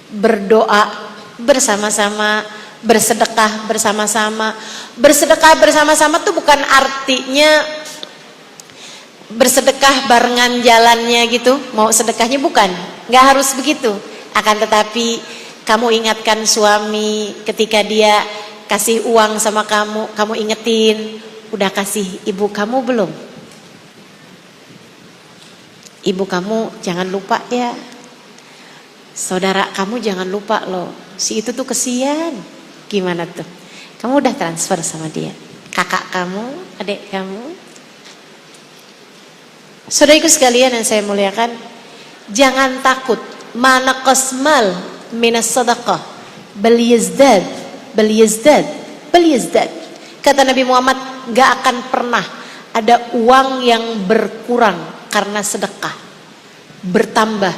Speaker 1: berdoa bersama-sama, bersedekah bersama-sama. Bersedekah bersama-sama itu bukan artinya bersedekah barengan jalannya gitu, mau sedekahnya, bukan, nggak harus begitu. Akan tetapi kamu ingatkan suami ketika dia kasih uang sama kamu, kamu ingetin, udah kasih ibu kamu belum? Ibu kamu jangan lupa ya. Saudara kamu jangan lupa loh. Si itu tuh kesian. Gimana tuh? Kamu udah transfer sama dia. Kakak kamu, adik kamu. Saudariku sekalian yang saya muliakan, jangan takut. Mana qasmal minas sadaqah bal yazdad. Kata Nabi Muhammad, gak akan pernah ada uang yang berkurang karena sedekah. Bertambah.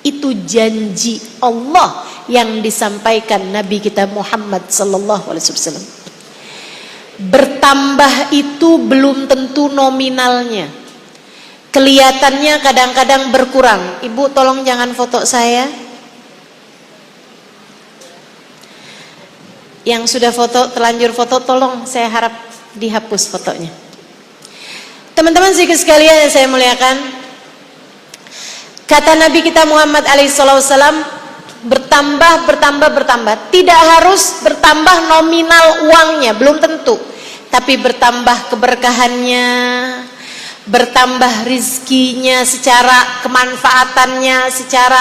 Speaker 1: Itu janji Allah yang disampaikan Nabi kita Muhammad sallallahu alaihi wasallam. Bertambah itu belum tentu nominalnya. Kelihatannya kadang-kadang berkurang. Ibu tolong jangan foto saya. Yang sudah foto, terlanjur foto, tolong saya harap dihapus fotonya. Teman-teman sekalian yang saya muliakan, kata Nabi kita Muhammad alaihissalam, bertambah. Tidak harus bertambah nominal uangnya, belum tentu. Tapi bertambah keberkahannya, bertambah rizkinya, secara kemanfaatannya, secara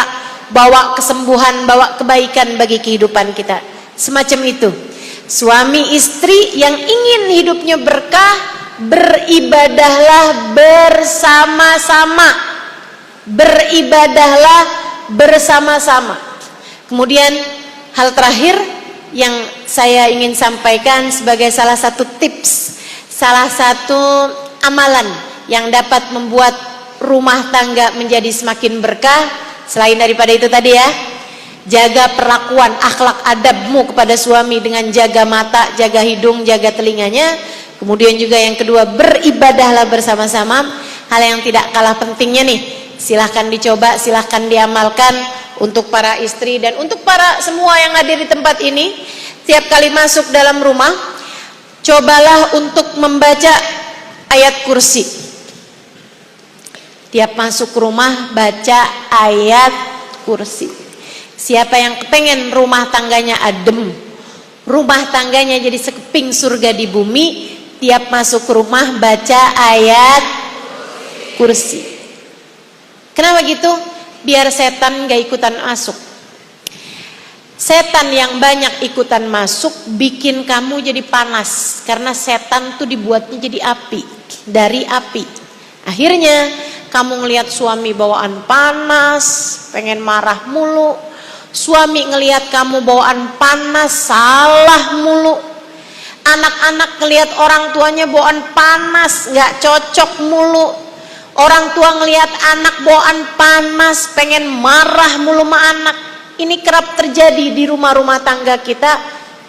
Speaker 1: bawa kesembuhan, bawa kebaikan bagi kehidupan kita. Semacam itu. Suami istri yang ingin hidupnya berkah, beribadahlah bersama-sama. Beribadahlah bersama-sama. Kemudian hal terakhir yang saya ingin sampaikan sebagai salah satu tips, salah satu amalan yang dapat membuat rumah tangga menjadi semakin berkah, selain daripada itu tadi ya, jaga perlakuan akhlak adabmu kepada suami dengan jaga mata, jaga hidung, jaga telinganya. Kemudian juga yang kedua, beribadahlah bersama-sama. Hal yang tidak kalah pentingnya nih, silahkan dicoba, silahkan diamalkan untuk para istri dan untuk para semua yang hadir di tempat ini. Tiap kali masuk dalam rumah, cobalah untuk membaca ayat kursi. Tiap masuk rumah baca ayat kursi. Siapa yang kepengen rumah tangganya adem, rumah tangganya jadi sekeping surga di bumi, tiap masuk rumah baca ayat kursi. Kenapa gitu? Biar setan gak ikutan masuk. Setan yang banyak ikutan masuk bikin kamu jadi panas, karena setan tuh dibuatnya jadi api, dari api. Akhirnya kamu ngelihat suami bawaan panas, pengen marah mulu. Suami ngelihat kamu bawaan panas, salah mulu. Anak-anak ngelihat orang tuanya bawaan panas, gak cocok mulu. Orang tua ngelihat anak bawaan panas, pengen marah mulu sama anak. Ini kerap terjadi di rumah-rumah tangga kita.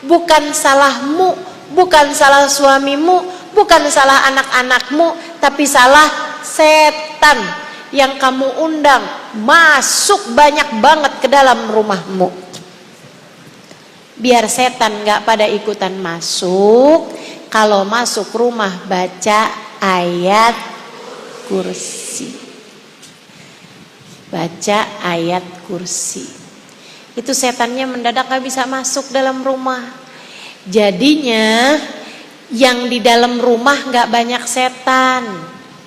Speaker 1: Bukan salahmu, bukan salah suamimu, bukan salah anak-anakmu, tapi salah setan yang kamu undang masuk banyak banget ke dalam rumahmu. Biar setan gak pada ikutan masuk, kalau masuk rumah baca ayat kursi. Baca ayat kursi. Itu setannya mendadak gak bisa masuk dalam rumah. Jadinya yang di dalam rumah gak banyak setan.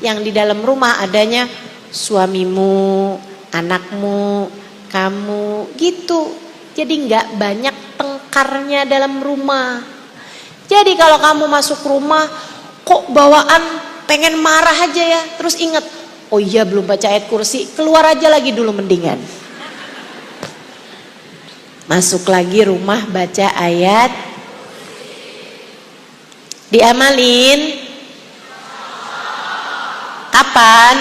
Speaker 1: Yang di dalam rumah adanya suamimu, anakmu, kamu, gitu. Jadi gak banyak tengkarnya dalam rumah. Jadi kalau kamu masuk rumah kok bawaan pengen marah aja ya, terus ingat, oh iya belum baca ayat kursi, keluar aja lagi dulu mendingan. Masuk lagi rumah baca ayat. Diamalin. Kapan?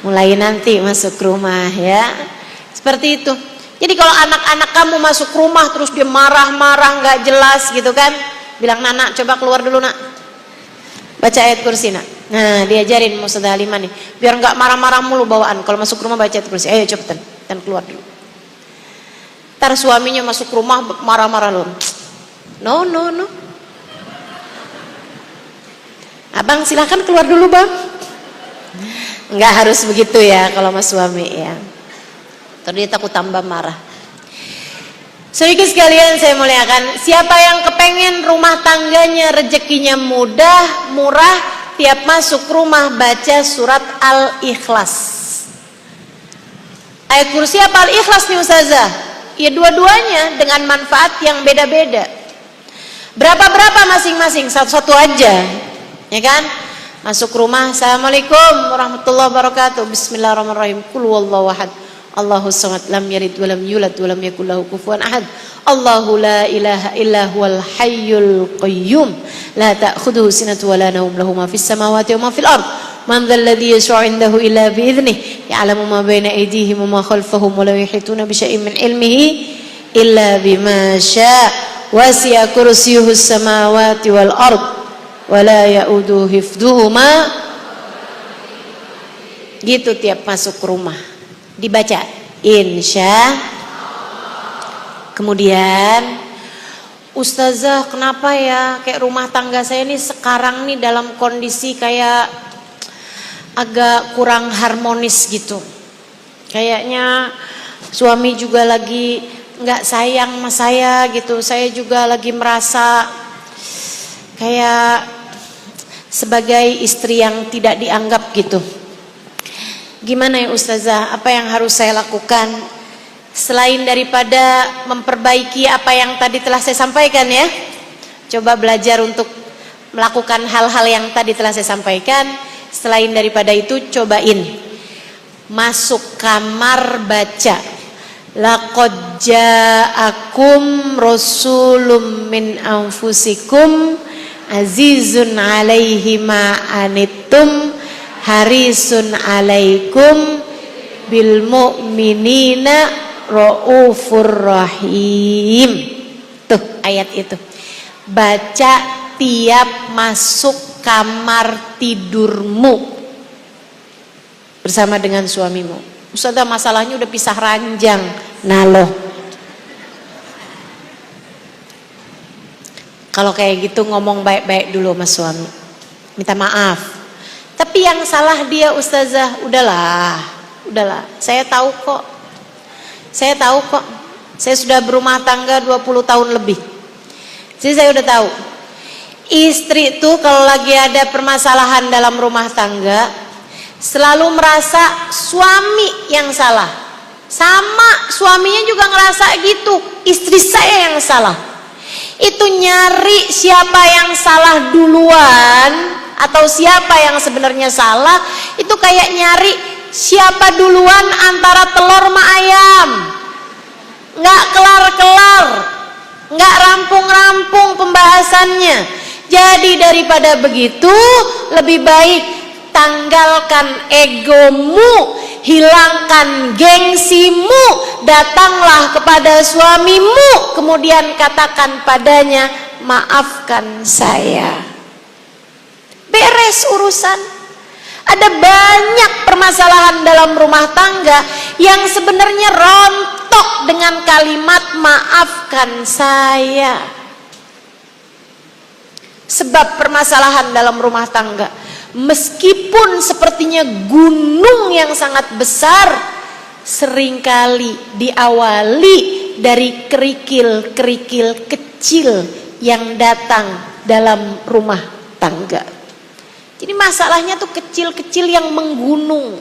Speaker 1: Mulai nanti masuk rumah ya. Seperti itu. Jadi kalau anak-anak kamu masuk rumah terus dia marah-marah gak jelas gitu kan, bilang, "Nak, coba keluar dulu nak, baca ayat kursi nak." Nah diajarin Ustazah Halimah nih, biar gak marah-marah mulu bawaan. Kalau masuk rumah baca ayat kursi, ayo cepetan, dan keluar dulu. Ntar suaminya masuk rumah marah-marah loh. No. Abang silahkan keluar dulu bang. Nggak harus begitu ya kalau mas suami ya. Terus dia takut tambah marah. Sedikit sekalian saya muliakan, siapa yang kepengen rumah tangganya rezekinya mudah, murah, tiap masuk rumah baca surat Al-Ikhlas. Ayat kursi apa Al-Ikhlas nih Ustazah? Ya dua-duanya dengan manfaat yang beda-beda. Berapa masing-masing, satu-satu aja. Ya kan? Masuk rumah, Assalamualaikum warahmatullahi wabarakatuh. Bismillahirrahmanirrahim. Qul huwallahu ahad. Allahus samad, lam yalid walam yulad walam yakul lahu kufuwan ahad. Allahu la ilaha illa huwal hayyul qayyum. La ta'khudhuhu sinatun wa la nawm, lahu ma fis samawati wa ma fil ard. Man dhal ladzi yashfa'u 'indahu illa bi idhnihi. Ya'lamu ma baina aydihim wa ma khalfahum wa la yuhituna bi syai'in min ilmihi illa bima syaa'. wasi'a kursiyyuhus samawati wal ard wa la ya'uduhu hifdhuhuma. Gitu tiap masuk rumah dibaca insya. Kemudian, Ustazah, kenapa ya kayak rumah tangga saya ini sekarang nih dalam kondisi kayak agak kurang harmonis gitu. Kayaknya suami juga lagi nggak sayang sama saya gitu. Saya juga lagi merasa kayak sebagai istri yang tidak dianggap gitu. Gimana ya Ustazah, apa yang harus saya lakukan? Selain daripada memperbaiki apa yang tadi telah saya sampaikan ya, coba belajar untuk melakukan hal-hal yang tadi telah saya sampaikan. Selain daripada itu, cobain masuk kamar baca laqad ja'akum rasulun min anfusikum azizun alaihi ma anittum harisun alaikum bil mu'minina Raufur Rahim. Tuh ayat itu. Baca tiap masuk kamar tidurmu bersama dengan suamimu. Ustazah, masalahnya udah pisah ranjang. Nah loh, kalau kayak gitu ngomong baik-baik dulu sama suami, minta maaf. Tapi yang salah dia Ustazah, udahlah, saya tahu kok. Saya sudah berumah tangga 20 tahun lebih. Jadi saya udah tahu. Istri itu kalau lagi ada permasalahan dalam rumah tangga, selalu merasa suami yang salah. Sama suaminya juga ngerasa gitu, istri saya yang salah. Itu nyari siapa yang salah duluan atau siapa yang sebenarnya salah, itu kayak nyari siapa duluan antara telur sama ayam. Nggak kelar-kelar, nggak rampung-rampung pembahasannya. Jadi daripada begitu, lebih baik tanggalkan egomu, hilangkan gengsimu, datanglah kepada suamimu, kemudian katakan padanya, maafkan saya. Beres urusan. Ada banyak permasalahan dalam rumah tangga yang sebenarnya rontok dengan kalimat maafkan saya. Sebab permasalahan dalam rumah tangga, meskipun sepertinya gunung yang sangat besar, seringkali diawali dari kerikil-kerikil kecil yang datang dalam rumah tangga. Jadi masalahnya tuh kecil-kecil yang menggunung,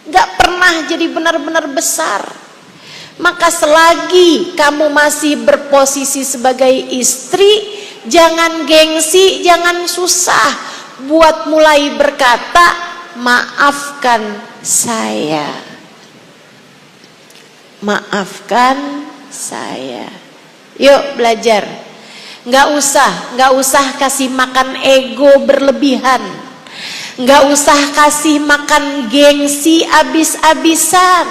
Speaker 1: gak pernah jadi benar-benar besar. Maka selagi kamu masih berposisi sebagai istri, jangan gengsi, jangan susah buat mulai berkata, maafkan saya. Maafkan saya. Yuk belajar. Nggak usah kasih makan ego berlebihan, nggak usah kasih makan gengsi abis-abisan.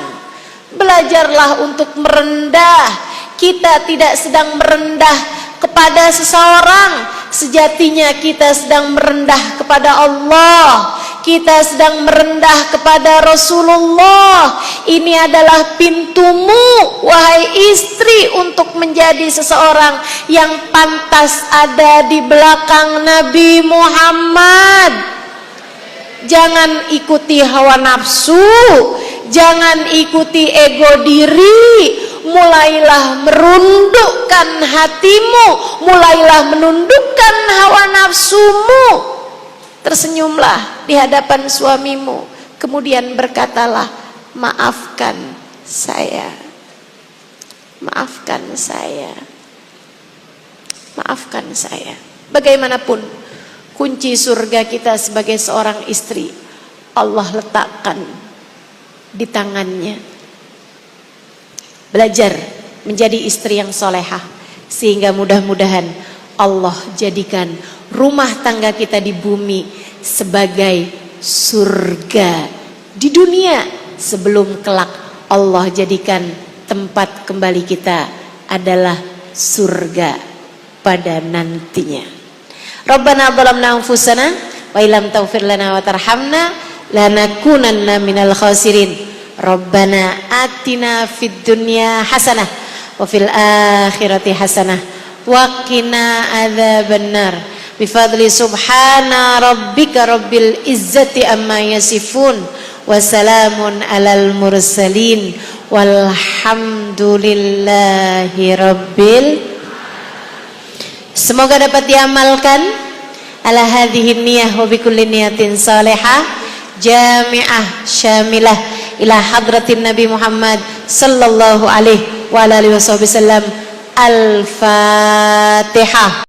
Speaker 1: Belajarlah untuk merendah. Kita tidak sedang merendah kepada seseorang, sejatinya kita sedang merendah kepada Allah. Kita sedang merendah kepada Rasulullah. Ini adalah pintumu, wahai istri, untuk menjadi seseorang yang pantas ada di belakang Nabi Muhammad. Jangan ikuti hawa nafsu, jangan ikuti ego diri. Mulailah merundukkan hatimu, mulailah menundukkan hawa nafsumu. Tersenyumlah di hadapan suamimu, kemudian berkatalah, maafkan saya. Maafkan saya. Maafkan saya. Bagaimanapun, kunci surga kita sebagai seorang istri, Allah letakkan di tangannya. Belajar menjadi istri yang solehah, sehingga mudah-mudahan Allah jadikan rumah tangga kita di bumi sebagai surga di dunia, sebelum kelak Allah jadikan tempat kembali kita adalah surga pada nantinya. Rabbana zalamna anfusana wa illam taghfir lana wa tarhamna lanakunanna minal khasirin. Rabbana atina fid dunya hasanah wa fil akhirati hasanah wa qina adzabannar. Bifadli subhana rabbika rabbil izzati amma yasifun wa salamun alal mursalin walhamdulillahi rabbil. Semoga dapat diamalkan ala hadhihi niyah wa bikulli niyatin salihah jami'ah syamilah ila hadratin Nabi Muhammad sallallahu alaihi wa alihi wasallam. Al-Fatihah.